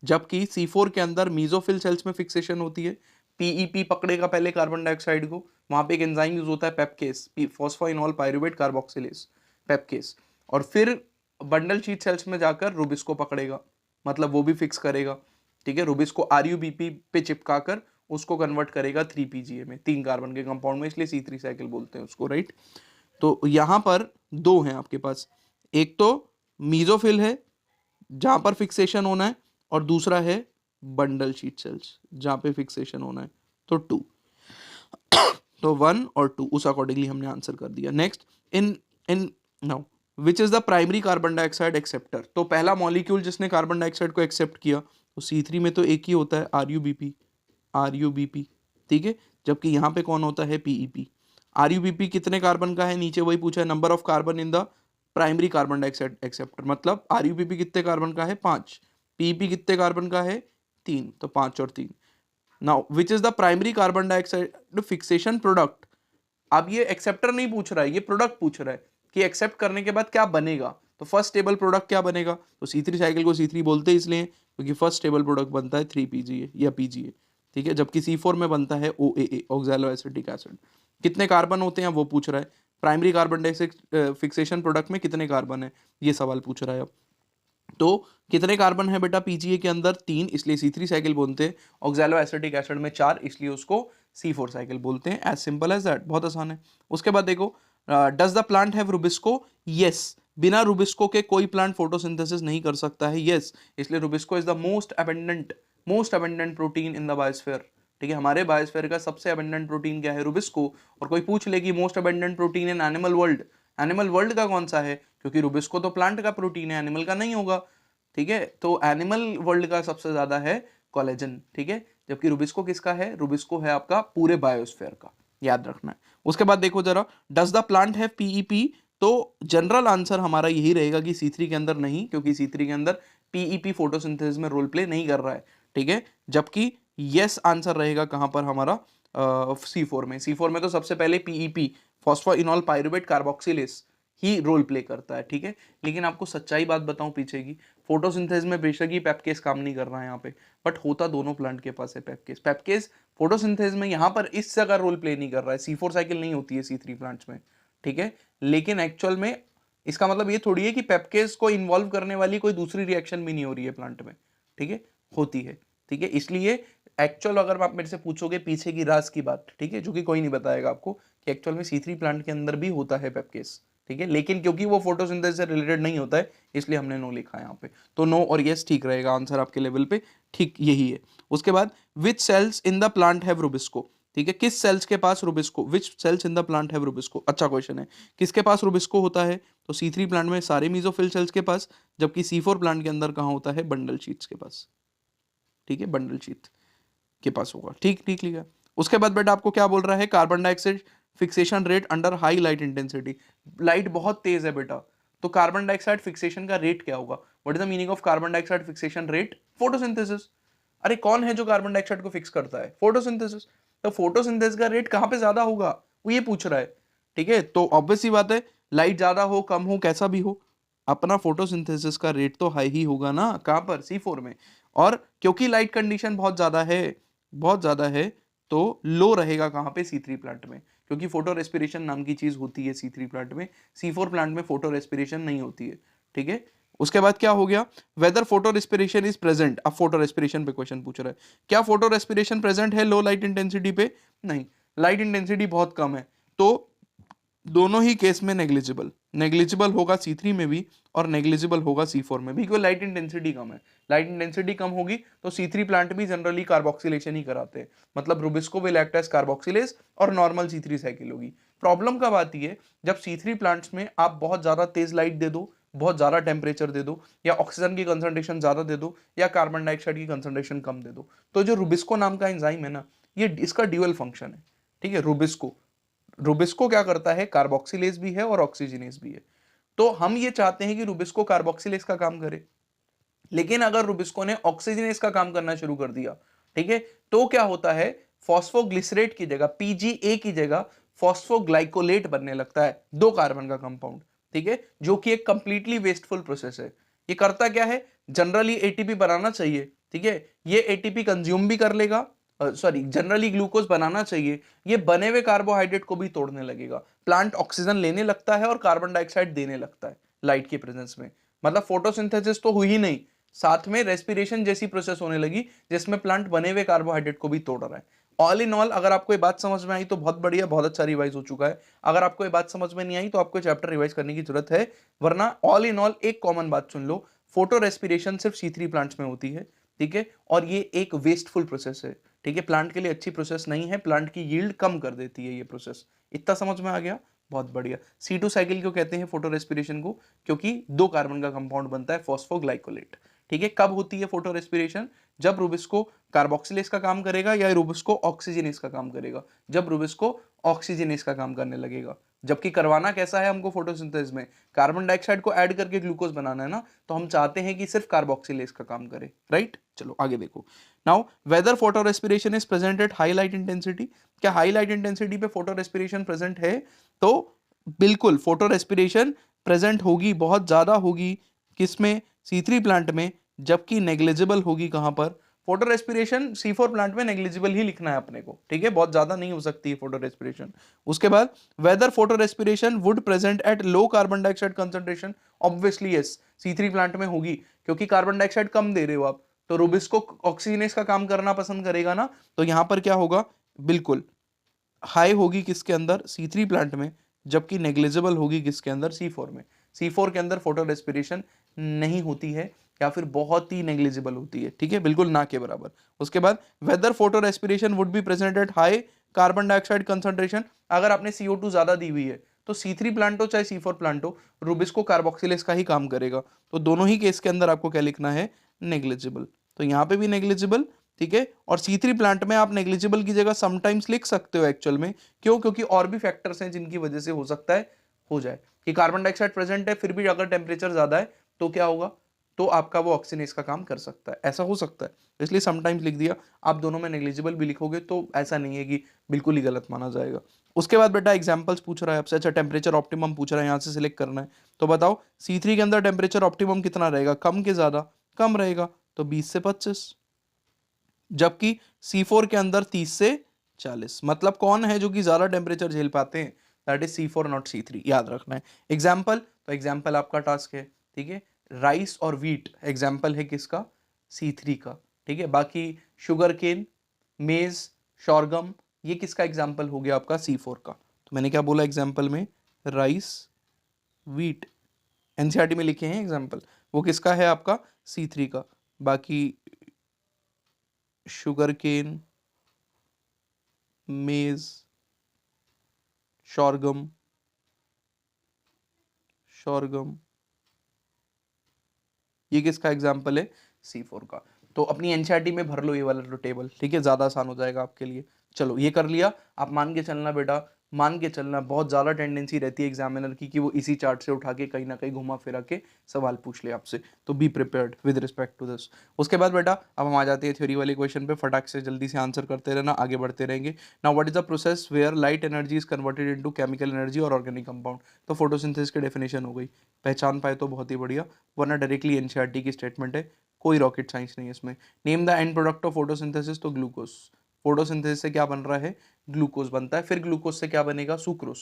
जबकि C4 के अंदर मीजोफिल सेल्स में फिक्सेशन होती है। PEP पकड़ेगा पहले कार्बन डाइऑक्साइड को, वहां पे एक एंजाइम यूज होता है पेप्केस, फॉस्फोइनॉल पाइरुवेट कार्बोक्सिलेज, पेप्केस। और फिर बंडल शीट सेल्स में जाकर रुबिस्को पकड़ेगा, मतलब वो भी फिक्स करेगा, ठीक है। रुबिस को RuBP पे चिपका कर उसको कन्वर्ट करेगा 3PGA में, 3 कार्बन के कंपाउंड में, इसलिए C3 साइकिल बोलते हैं उसको, राइट। तो यहां पर 2 हैं आपके पास, एक तो मीजोफिल है जहां पर फिक्सेशन होना है, और दूसरा है बंडल शीट सेल्स जहां पे फिक्सेशन होना है, तो 2। तो 1 और 2 उस अकॉर्डिंगली हमने आंसर कर दिया। Next, in in now which is the primary carbon dioxide acceptor. तो पहला मॉलिक्यूल जिसने कार्बन डाइऑक्साइड को एक्सेप्ट किया तो C3 में तो एक ही होता है RuBp, ठीक है, जबकि यहाँ पे कौन होता है PEP। RuBp कितने कार्बन का है, नीचे वही पूछा है, number of carbon in the primary carbon dioxide acceptor, मतलब RuBp कितने कार्बन का है 5, PEP कितने कार्बन का है 3, तो 5 और 3। Now which is the primary carbon dioxide fixation product. अब ये एक्सेप्टर नहीं पूछ रहा है, ये प्रोडक्ट पूछ रहा है कि एक्सेप्ट करने के बाद क्या बनेगा। तो फर्स्ट स्टेबल प्रोडक्ट क्या बनेगा, तो C3 साइकिल को C3 बोलते हैं इसलिए क्योंकि फर्स्ट स्टेबल प्रोडक्ट बनता है 3PGA या PGA, ठीक है, जबकि C4 में बनता है OAA ऑक्सैलो एसिटिक एसिड। कितने कार्बन होते हैं वो पूछ रहा है, primary carbon dioxide fixation product में कितने कार्बन है ये सवाल पूछ रहा है। अब तो कितने कार्बन है बेटा PGA के अंदर 3, इसलिए C3 साइकिल बोलते हैं। ऑक्सैलो एसिटिक एसिड में 4, इसलिए उसको C4 साइकिल बोलते हैं। एज सिंपल एज दैट, बहुत आसान है। उसके बाद देखो, does the plant have Rubisco, yes, बिना रुबिस्को के कोई प्लांट फोटोसिंथेसिस नहीं कर सकता है, यस, इसलिए rubisco is the most abundant protein in the biosphere, ठीक है, हमारे बायोस्फीयर का सबसे अबेंडेंट प्रोटीन क्या है, रुबिस्को। और कोई पूछ ले कि most abundant protein in animal world का कौन सा है, क्योंकि रुबिस्को तो प्लांट का प्रोटीन है, एनिमल का नहीं होगा, ठीक है, तो एनिमल वर्ल्ड का सबसे ज्यादा है कोलेजन, ठीक है, जबकि रुबिस्को किसका है, रुबिस्को है आपका पूरे बायोस्फीयर का, याद रखना है। उसके बाद देखो जरा, does the plant have PEP, तो जनरल आंसर हमारा यही रहेगा कि C3 के अंदर नहीं, क्योंकि C3 के अंदर PEP फोटोसिंथेसिस में रोल प्ले नहीं कर रहा है, ठीक है, जबकि यस आंसर रहेगा कहां पर हमारा C4 में तो सबसे पहले PEP फॉस्फोइनॉल पाइरुवेट कार्बोक्सिलेस ही रोल प्ले करता है, ठीक है। लेकिन आपको सच्चाई बात बताऊं पीछे की, फोटोसिंथेसिस में बेशक ही पेप्केस काम नहीं कर रहा है यहाँ पे, बट होता दोनों प्लांट के पास है पेप्केस फोटोसिंथेसिस में यहाँ पर इस जगह रोल प्ले नहीं कर रहा है, C4 साइकिल नहीं होती है C3 प्लांट्स में, ठीक है। लेकिन एक्चुअल में इसका मतलब ये थोड़ी है कि पेप्केस को इन्वॉल्व करने वाली कोई दूसरी रिएक्शन भी नहीं हो रही है प्लांट में, ठीक है, होती है, ठीक है। इसलिए एक्चुअल अगर आप मेरे से पूछोगे पीछे की राज की बात, ठीक है, जो कि कोई नहीं बताएगा आपको कि एक्चुअल में C3 प्लांट के अंदर भी होता है पेप्केस, ठीक है, लेकिन क्योंकि वो फोटोसिंथेसिस से रिलेटेड नहीं होता है इसलिए हमने नो लिखा है यहाँ पे, तो नो और यस ठीक रहेगा आंसर आपके लेवल पे, ठीक यही है। उसके बाद which cells in the plant have rubisco, ठीक है, किस सेल्स के पास rubisco, which cells in the plant have rubisco, अच्छा क्वेश्चन है, किसके पास रुबिस्को होता है, तो C3 प्लांट में सारे मीजोफिल सेल्स के पास, जबकि C4 प्लांट के अंदर कहाँ होता है, बंडल शीट्स के पास, ठीक है, बंडल शीट के पास होगा, ठीक ठीक लिखा। उसके बाद बेटा आपको क्या बोल रहा है, carbon dioxide fixation rate under high light intensity, light बहुत तेज है बेटा, तो कार्बन डाइऑक्साइड फिक्सेशन का रेट क्या होगा, what is the meaning of carbon dioxide fixation rate, photosynthesis. अरे कौन है जो कार्बन डाइऑक्साइड को फिक्स करता है, फोटोसिंथेसिस, तो फोटोसिंथेसिस का रेट कहां पे ज्यादा होगा, वो ये पूछ रहा है, ठीक है, तो ऑब्वियस सी बात है, लाइट ज्यादा हो कम हो कैसा भी हो, अपना फोटोसिंथेसिस का रेट तो हाई ही होगा ना, कहां पर, C4 में। और क्योंकि लाइट कंडीशन बहुत ज्यादा है, तो लो रहेगा कहां पे, C3 प्लांट में, क्योंकि फोटो रेस्पिरेशन नाम की चीज होती है C3 प्लांट में, C4 प्लांट में फोटो रेस्पिरेशन नहीं होती है, ठीक है। उसके बाद क्या हो गया, whether photo respiration is present, अब फोटो रेस्पिरेशन पे क्वेश्चन पूछ रहा है, क्या फोटो रेस्पिरेशन प्रेजेंट है लो लाइट इंटेंसिटी पे, नहीं, लाइट इंटेंसिटी बहुत कम है, तो दोनों ही केस में नेग्लिजिबल होगा C3 में भी और नेग्लिजिबल होगा C4 में भी, क्योंकि लाइट इंटेंसिटी कम है, लाइट इंटेंसिटी कम होगी तो C3 प्लांट भी जनरली कार्बोक्सिलेशन ही कराते हैं, मतलब rubisco will act as carboxylase और नॉर्मल C3 साइकिल होगी। प्रॉब्लम कब आती है, जब C3 प्लांट्स में आप बहुत ज्यादा तेज लाइट दे दो, बहुत ज्यादा टेम्परेचर दे दो, या ऑक्सीजन की कंसंट्रेशन ज्यादा दे दो, या कार्बन डाइऑक्साइड की कंसंट्रेशन कम दे दो, तो जो रुबिस्को नाम का एंजाइम है ना, ये इसका ड्यूअल फंक्शन है, ठीक है। रुबिस्को क्या करता है, कार्बोक्सिलेज भी है और ऑक्सीजनेज भी है, तो हम ये चाहते हैं कि रुबिस्को कार्बोक्सिलेज का काम करे, लेकिन अगर रुबिस्को ने ऑक्सीजनेज का काम करना शुरू कर दिया, ठीक है, तो क्या होता है, फॉस्फोग्लिसरेट की जगह PGA की जगह फॉस्फोग्लाइकोलेट बनने लगता है, 2 कार्बन का कंपाउंड, ठीक है, जो कि एक कंप्लीटली वेस्टफुल प्रोसेस है। ये करता क्या है, जनरली ATP बनाना चाहिए, ठीक है, ये ATP कंज्यूम भी कर लेगा, जनरली ग्लूकोज बनाना चाहिए, ये बने हुए कार्बोहाइड्रेट को भी तोड़ने लगेगा, प्लांट ऑक्सीजन लेने लगता है और कार्बन डाइऑक्साइड देने लगता है लाइट की प्रेजेंस में, मतलब फोटोसिंथेसिस तो हुई ही नहीं, साथ में रेस्पिरेशन जैसी प्रोसेस होने लगी जिसमें प्लांट बने हुए कार्बोहाइड्रेट को भी तोड़ रहा है। ऑल इन ऑल अगर आपको ये बात समझ में आई तो बहुत बढ़िया, बहुत अच्छा रिवाइज हो चुका है, अगर आपको ये बात समझ में नहीं आई तो आपको चैप्टर रिवाइज करने की जरूरत है, वरना ऑल इन ऑल एक कॉमन बात सुन लो, फोटो रेस्पिरेशन सिर्फ C3 प्लांट्स में होती है, ठीक है, और ये एक वेस्टफुल प्रोसेस है, ठीक है, प्लांट के लिए अच्छी प्रोसेस नहीं है, प्लांट की यील्ड कम कर देती है ये प्रोसेस, इतना समझ में आ गया, बहुत बढ़िया। C2 साइकिल क्यों कहते हैं फोटो रेस्पिरेशन को, क्योंकि 2 कार्बन का कंपाउंड बनता है फॉस्फोग्लाइकोलेट, ठीक है। कब होती है फोटो रेस्पिरेशन, जब रुबिस्को कार्बोक्सिलेज का काम करेगा या रुबिस्को ऑक्सीजनेज का काम करेगा? जब रुबिस्को ऑक्सीजनेज का काम करने लगेगा। जबकि करवाना कैसा है हमको फोटोसिंथेसिस में, कार्बन डाइऑक्साइड को ऐड करके ग्लूकोज बनाना है ना, तो हम चाहते हैं कि सिर्फ कार्बोक्सिलेज का काम करे, राइट। चलो आगे देखो। Now whether photo respiration is present at high light intensity, क्या हाई लाइट इंटेंसिटी पे फोटो रेस्पिरेशन प्रेजेंट है? तो बिल्कुल फोटो रेस्पिरेशन प्रेजेंट होगी, बहुत ज्यादा होगी, किसमें? C3 प्लांट में, जबकि नेग्लिजिबल होगी कहां पर? फोटो रेस्पिरेशन C4 प्लांट में नेग्लिजिबल ही लिखना है अपने को, ठीक है, बहुत ज्यादा नहीं हो सकती है फोटो रेस्पिरेशन। उसके बाद whether photo respiration would present at low carbon dioxide concentration, obviously yes, C3 plant में होगी, क्योंकि कार्बन डाइऑक्साइड कम दे रहे हो आप, तो रुबिस्को ऑक्सीजनेज का काम करना पसंद करेगा ना, तो यहां पर क्या होगा? बिल्कुल हाई होगी किसके अंदर? C3 प्लांट में, जबकि नेग्लिजिबल होगी किसके अंदर? C4 में। C4 के अंदर फोटो रेस्पिरेशन नहीं होती है या फिर बहुत ही नेग्लिजिबल होती है, ठीक है, बिल्कुल ना के बराबर। उसके बाद whether photo respiration would be present at high carbon dioxide concentration, अगर आपने CO2 ज्यादा दी हुई है तो C3 प्लांट हो चाहे C4 प्लांट हो, रुबिस्को कार्बोक्सिलेज का ही काम करेगा, तो दोनों ही केस के अंदर आपको क्या लिखना है? नेग्लिजिबल। तो यहां पे भी नेग्लिजिबल, ठीक है, और C3 प्लांट में आप नेग्लिजिबल की जगह समटाइम्स लिख सकते हो एक्चुअल में, क्यों? क्योंकि और भी फैक्टर्स हैं जिनकी वजह से हो सकता है हो जाए कि कार्बन डाइऑक्साइड प्रेजेंट है, फिर भी अगर टेम्परेचर ज्यादा है तो क्या होगा? तो आपका वो ऑक्सीजनेज का काम कर सकता है, ऐसा हो सकता है, इसलिए समटाइम्स लिख दिया। आप दोनों में नेग्लिजिबल भी लिखोगे तो ऐसा नहीं है कि बिल्कुल ही गलत माना जाएगा। उसके बाद बेटा एग्जांपल्स पूछ रहा है आपसे, अच्छा टेम्परेचर ऑप्टिमम पूछ रहा है, यहाँ से सिलेक्ट करना है, तो बताओ C3 के अंदर टेम्परेचर ऑप्टिमम कितना रहेगा, कम के ज्यादा? कम रहेगा, तो 20 से 25, जबकि C4 के अंदर 30 से 40, मतलब कौन है जो कि ज्यादा टेम्परेचर झेल पाते हैं? That is C4 not C3, याद रखना है। एग्जाम्पल, तो एग्जाम्पल आपका टास्क है, ठीक है, राइस और व्हीट एग्जाम्पल है किसका? C3 का, ठीक है। बाकी शुगर केन, मेज, शॉर्गम, ये किसका एग्जाम्पल हो गया? आपका C4 का। तो मैंने क्या बोला एग्जाम्पल में? राइस, व्हीट, एनसीईआरटी में लिखे हैं एग्जाम्पल, वो किसका है? आपका C3 का। बाकी शुगर केन, मेज, शॉर्गम, शॉर्गम, ये किसका एग्जाम्पल है? C4 का। तो अपनी एनसीईआरटी में भर लो ये वाला टेबल, ठीक है, ज्यादा आसान हो जाएगा आपके लिए। चलो ये कर लिया, आप मान के चलना बेटा, मान के चलना, बहुत ज्यादा टेंडेंसी रहती है एग्जामिनर की कि वो इसी चार्ट से उठा के कहीं ना कहीं घुमा फिरा के सवाल पूछ ले आपसे, तो be prepared with respect to this. उसके बाद बेटा अब हम आ जाते हैं थ्योरी वाले क्वेश्चन पे, फटाक से जल्दी से आंसर करते रहना, आगे बढ़ते रहेंगे। Now what is the process where light energy is converted into chemical energy और ऑर्गेनिक कंपाउंड? तो फोटोसिंथेसिस की डेफिनेशन हो गई, पहचान पाए तो बहुत ही बढ़िया, वरना डायरेक्टली एनसीईआरटी की स्टेटमेंट है, कोई रॉकेट साइंस नहीं है इसमें। Name the end product of photosynthesis, तो ग्लूकोज। फोटोसिंथेसिस से क्या बन रहा है? ग्लूकोज बनता है, फिर ग्लूकोज से क्या बनेगा? सुक्रोज।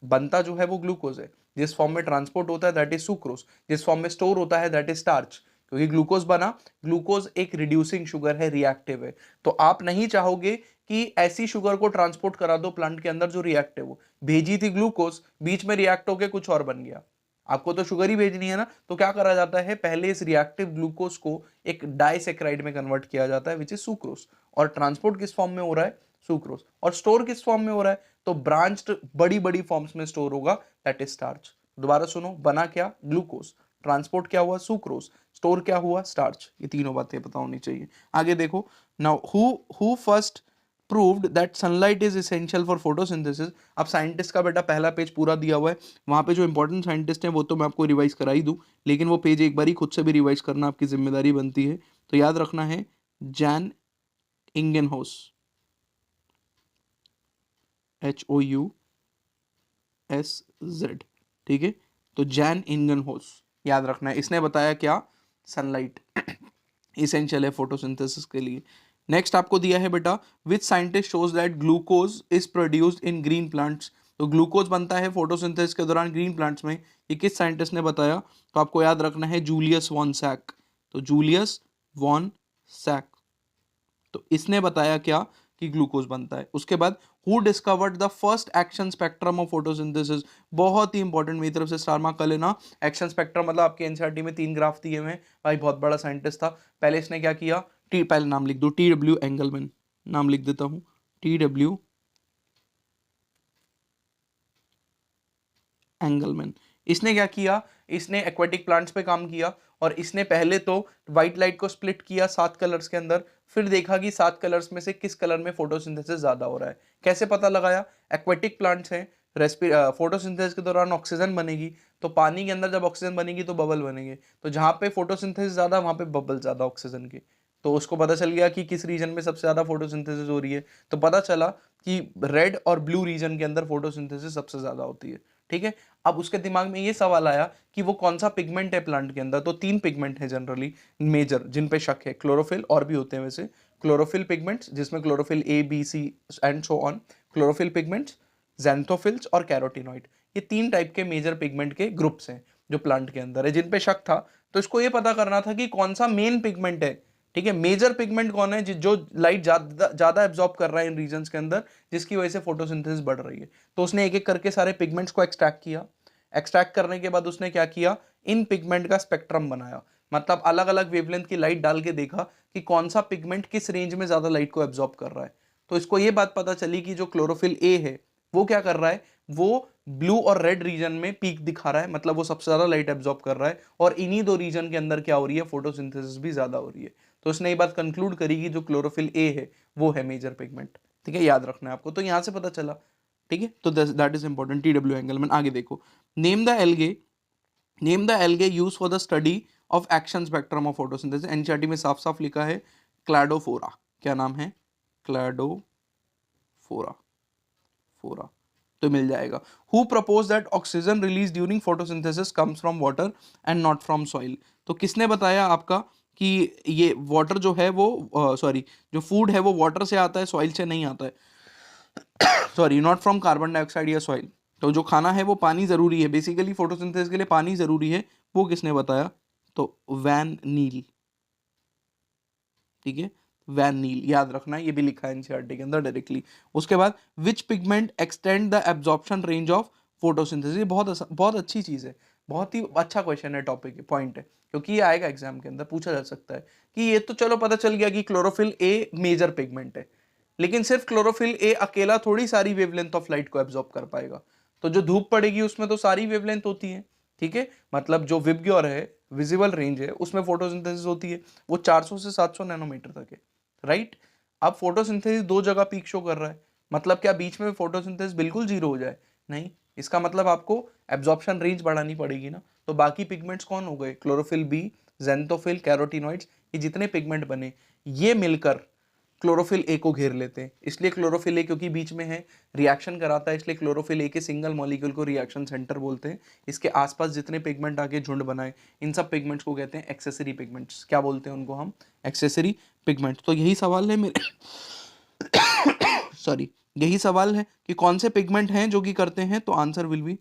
बनता जो है वो ग्लूकोज है, जिस फॉर्म में ट्रांसपोर्ट होता है दैट इज सुक्रोज, जिस फॉर्म में स्टोर होता है दैट इज स्टार्च। क्योंकि ग्लूकोज बना, ग्लूकोज एक रिड्यूसिंग शुगर है, रिएक्टिव है, तो आप नहीं चाहोगे कि ऐसी शुगर को ट्रांसपोर्ट करा दो प्लांट के अंदर जो रिएक्टिव हो। भेजी थी ग्लूकोज, बीच में रिएक्ट होकर कुछ और बन गया, आपको तो शुगर ही भेजनी है ना, तो क्या करा जाता है? पहले इस रिएक्टिव ग्लूकोज को एक डाइसैकेराइड में कन्वर्ट किया जाता है विच इज सुक्रोज, और ट्रांसपोर्ट किस फॉर्म में हो रहा है? सुक्रोज। और स्टोर किस फॉर्म में हो रहा है? तो ब्रांच्ड बड़ी बड़ी फॉर्म्स में स्टोर होगा, दैट इज स्टार्च। दोबारा सुनो, बना क्या? ग्लूकोज, ट्रांसपोर्ट क्या हुआ? सुक्रोज, स्टोर क्या हुआ? स्टार्च। ये तीनों बातें पता होनी चाहिए। आगे देखो, now who first proved that sunlight is essential for photosynthesis। अब साइंटिस्ट का बेटा पहला पेज पूरा दिया हुआ है, वहां पे जो इंपॉर्टेंट साइंटिस्ट हैं वो तो मैं आपको रिवाइज करा ही दूं, लेकिन वो पेज एक बार ही खुद से भी रिवाइज करना आपकी जिम्मेदारी बनती है। तो याद रखना है जैन इंगेनहोस, HOUSZ, ठीक है। तो जैन इंगेनहोस याद रखना है, इसने बताया क्या? सनलाइट इसेंशियल है फोटोसिंथेसिस के लिए। नेक्स्ट आपको दिया है बेटा, which scientist shows that glucose is produced in green plants. तो ग्लूकोज बनता है फोटोसिंथेसिस के दौरान ग्रीन प्लांट्स में, ये किस साइंटिस्ट ने बताया? तो आपको याद रखना है जूलियस वॉन सैक। तो जूलियस वॉन सैक, तो इसने बताया क्या? कि ग्लूकोज बनता है। उसके बाद who discovered the first action spectrum of photosynthesis, बहुत ही इंपॉर्टेंट, मेरी तरफ से स्टार मार्क कर लेना। एक्शन स्पेक्ट्रम मतलब आपके एनसीईआरटी में 3 ग्राफ दिए हुए हैं, भाई बहुत बड़ा साइंटिस्ट था। पहले इसने क्या किया? पहले नाम लिख दो, TW एंगलमैन, नाम लिख देता हूं, TW एंगलमैन। इसने क्या किया? इसने एक्वेटिक प्लांट्स पे काम किया, और इसने पहले तो व्हाइट लाइट को स्प्लिट किया 7 कलर्स के अंदर, फिर देखा कि 7 कलर्स में से किस कलर में फोटोसिंथेसिस ज्यादा हो रहा है। कैसे पता लगाया? एक्वेटिक प्लांट्स हैं, फोटोसिंथेसिस के दौरान ऑक्सीजन बनेगी, तो पानी के अंदर जब ऑक्सीजन बनेगी तो बबल बनेंगे, तो जहां पे फोटोसिंथेसिस ज्यादा वहां पे बबल ज्यादा ऑक्सीजन के। तो उसको पता चल गया कि किस रीजन में सबसे ज्यादा फोटोसिंथेसिस हो रही है, तो पता चला कि रेड और ब्लू रीजन के अंदर फोटोसिंथेसिस सबसे ज्यादा होती है। ठीक है, अब उसके दिमाग में ये सवाल आया कि वो कौन सा पिगमेंट है प्लांट के अंदर। तो 3 पिगमेंट है जनरली मेजर जिन पे शक है, क्लोरोफिल, और भी होते हैं वैसे, क्लोरोफिल पिगमेंट्स जिसमें chlorophyll a b c and so on, chlorophyll pigments, xanthophylls और कैरोटीनॉइड। ये 3 टाइप के मेजर पिगमेंट के ग्रुप्स हैं जो प्लांट के अंदर है, जिन पे शक था। तो इसको ये पता करना था कि कौन सा मेन पिगमेंट है, ठीक है, मेजर पिगमेंट कौन है जो लाइट ज्यादा एब्जॉर्ब कर रहा है इन रीजन्स के अंदर, जिसकी वजह से फोटोसिंथेसिस बढ़ रही है। तो उसने एक एक करके सारे पिगमेंट्स को एक्सट्रैक्ट किया। एक्सट्रैक्ट करने के बाद उसने क्या किया, इन पिगमेंट का स्पेक्ट्रम बनाया, मतलब अलग अलग वेवलेंथ की लाइट डाल के देखा कि कौन सा पिगमेंट किस रेंज में ज्यादा लाइट को एब्जॉर्ब कर रहा है। तो इसको ये बात पता चली कि जो क्लोरोफिल ए है वो क्या कर रहा है, वो ब्लू और रेड रीजन में पीक दिखा रहा है, मतलब वो सबसे ज्यादा लाइट एब्जॉर्ब कर रहा है, और इन्हीं 2 रीजन के अंदर क्या हो रही है, फोटोसिंथेसिस भी ज्यादा हो रही है। तो उसने ये बात कंक्लूड करी कि जो क्लोरोफिल ए है वो है मेजर पिगमेंट। ठीक है, याद रखना है आपको, तो यहां से पता चला। ठीक है, तो that is important. TW Engelmann. आगे देखो, name the algae, name the algae use for the study of action spectrum of photosynthesis. NCERT में साफ साफ लिखा है क्लैडोफोरा। क्या नाम है? क्लैडोफोरा, फोरा, तो मिल जाएगा। Who propose that oxygen release during photosynthesis comes from water and not from soil. तो किसने बताया आपका कि ये वाटर जो है वो सॉरी जो फूड है वो वाटर से आता है, सॉइल से नहीं आता है, sorry not from carbon dioxide या सॉइल। तो जो खाना है वो पानी जरूरी है, बेसिकली फोटोसिंथेसिस के लिए पानी जरूरी है, वो किसने बताया? तो वैन नील। ठीक है, वैन नील, याद रखना है, ये भी लिखा है एनसीईआरटी के अंदर डायरेक्टली। उसके बाद which pigment extend the absorption range of photosynthesis. बहुत अच्छी चीज है, बहुत ही अच्छा क्वेश्चन है, टॉपिक पॉइंट है, क्योंकि ये आएगा एग्जाम के अंदर, पूछा जा सकता है कि ये तो चलो पता चल गया कि क्लोरोफिल ए मेजर पिगमेंट है, लेकिन सिर्फ क्लोरोफिल ए अकेला थोड़ी सारी वेवलेंथ ऑफ लाइट को एब्जॉर्ब कर पाएगा। तो जो धूप पड़ेगी उसमें तो सारी वेवलेंथ होती है। ठीक है, मतलब जो विबग्योर है, विजिबल रेंज है, उसमें फोटोसिंथेसिस होती है, वो 400 से 700 नैनोमीटर तक है, राइट। अब फोटोसिंथेसिस 2 जगह पीक शो कर रहा है, मतलब क्या बीच में फोटोसिंथेसिस बिल्कुल जीरो हो जाए? नहीं, इसका मतलब आपको एब्जॉर्प्शन रेंज बढ़ानी पड़ेगी ना। तो बाकी पिगमेंट्स कौन हो गए? क्लोरोफिल बी, ज़ैंथोफिल, कैरोटीनॉइड्स, ये जितने पिगमेंट बने ये मिलकर क्लोरोफिल ए को घेर लेते हैं। इसलिए क्लोरोफिल ए क्योंकि बीच में है, रिएक्शन कराता है, इसलिए क्लोरोफिल ए के सिंगल मॉलिक्यूल को रिएक्शन सेंटर बोलते हैं। इसके आसपास जितने पिगमेंट आके झुंड बनाए, इन सब पिगमेंट्स को कहते हैं एक्सेसरी पिगमेंट्स। क्या बोलते हैं उनको हम? Accessory pigment. तो यही सवाल है मेरे सॉरी, यही सवाल है कि कौन से पिगमेंट हैं जो कि करते हैं, तो आंसर विल बी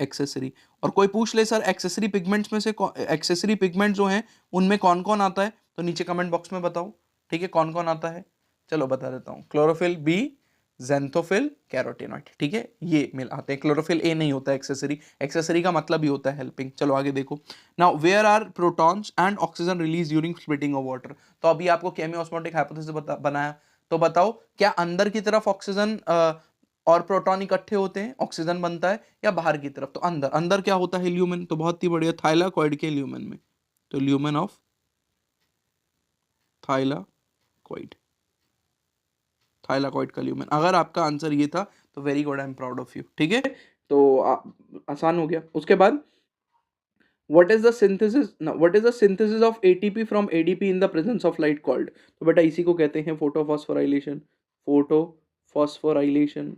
एक्सेसरी। और कोई पूछ ले सर एक्सेसरी पिगमेंट्स में से, एक्सेसरी पिगमेंट जो हैं उनमें कौन कौन आता है, तो नीचे कमेंट बॉक्स में बताओ। ठीक है, कौन कौन आता है, चलो बता देता हूँ। Chlorophyll B, xanthophyll, carotenoid. ठीक है, ये मिल आते हैं। क्लोरोफिल ए नहीं होता एक्सेसरी, एक्सेसरी का मतलब ही होता है हेल्पिंग। चलो आगे देखो। Now where are protons and oxygen release during splitting of water. तो अभी आपको केमियोस्मोटिक हाइपोथेसिस बनाया, तो बताओ क्या अंदर की तरफ ऑक्सीजन और प्रोटॉन इकट्ठे होते हैं, ऑक्सीजन बनता है, या बाहर की तरफ? तो अंदर, अंदर क्या होता है? ल्यूमेन। तो बहुत ही बढ़िया, थाइलाकॉइड के ल्यूमेन में, तो ल्यूमेन ऑफ थाइलाकॉइड, थाइलाकॉइड का ल्यूमेन। अगर आपका आंसर ये था तो very good, I am proud of you. ठीक है, तो आसान हो गया। उसके बाद what is the synthesis, what is the synthesis of ATP from ADP in the presence of light called. तो बेटा इसी को कहते हैं फोटोफॉस्फोराइलेशन, फोटोफॉस्फोराइलेशन,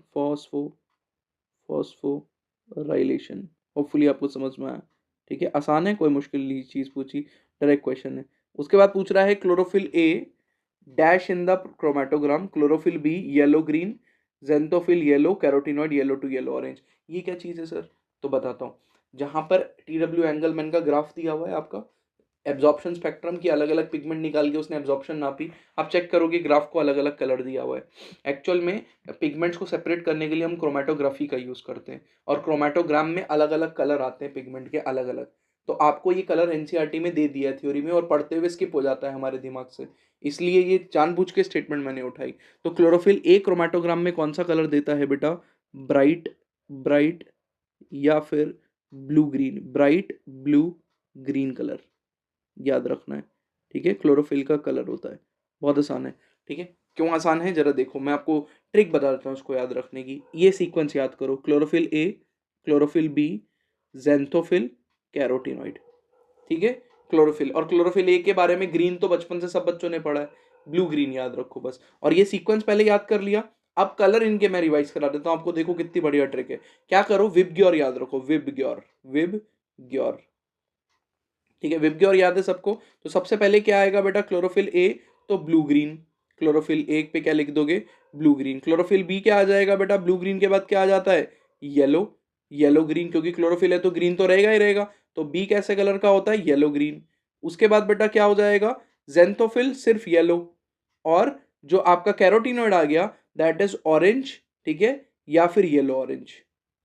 फॉस्फोराइलेशन। होपफुली आपको समझ में आया। ठीक है, आसान है, कोई मुश्किल चीज पूछी, डायरेक्ट क्वेश्चन है। उसके बाद पूछ रहा है chlorophyll A dash in the chromatogram, chlorophyll B yellow green, xanthophyll yellow, carotenoid yellow to yellow orange. ये क्या चीज है सर? तो बताता हूँ। जहां पर TW एंगलमैन का ग्राफ दिया हुआ है आपका, एब्जॉर्प्शन स्पेक्ट्रम की अलग अलग पिगमेंट निकाल के उसने एब्जॉर्प्शन नापी, आप चेक करोगे ग्राफ को अलग अलग कलर दिया हुआ है। एक्चुअल में पिगमेंट्स को सेपरेट करने के लिए हम क्रोमेटोग्राफी का यूज करते हैं, और क्रोमेटोग्राम में अलग अलग कलर आते हैं पिगमेंट के अलग अलग। तो आपको ये कलर एनसीईआरटी में दे दिया है थ्योरी में, और पढ़ते हुए स्किप हो जाता है हमारे दिमाग से, इसलिए ये जानबूझ के स्टेटमेंट मैंने उठाई। तो क्लोरोफिल ए क्रोमेटोग्राम में कौन सा कलर देता है बेटा? ब्राइट, ब्राइट या फिर blue green, bright blue green colour. याद रखना है, ठीक है। क्लोरोफिल का कलर होता है, बहुत आसान है, ठीक है। क्यों आसान है जरा देखो, मैं आपको ट्रिक बता देता हूँ उसको याद रखने की। ये सीक्वेंस याद करो, chlorophyll A, chlorophyll B, xanthophyll, carotenoid, ठीक है। क्लोरोफिल, और क्लोरोफिल ए के बारे में ग्रीन तो बचपन से सब बच्चों ने पढ़ा है, ब्लू ग्रीन याद रखो बस। और ये सीक्वेंस पहले याद कर लिया। अब कलर इनके मैं रिवाइज करा देता हूं आपको, देखो कितनी बढ़िया ट्रिक है। क्या करो, विबग्योर याद रखो, विबग्योर, विबग्योर, ठीक है। विबग्योर याद है सबको। तो सबसे पहले क्या आएगा बेटा, क्लोरोफिल ए तो ब्लू ग्रीन, क्लोरोफिल ए पे क्या लिख दोगे, ब्लू ग्रीन। क्लोरोफिल बी क्या आ जाएगा बेटा, ब्लू ग्रीन के बाद क्या आ जाता है, येलो, येलो ग्रीन, क्योंकि क्लोरोफिल है तो ग्रीन तो रहेगा ही रहेगा। तो बी कैसे कलर का होता है, येलो ग्रीन। उसके बाद बेटा क्या हो जाएगा, जेंथोफिल सिर्फ येलो, और जो आपका कैरोटीनॉइड आ गया दैट इज ऑरेंज, ठीक है, या फिर येलो ऑरेंज।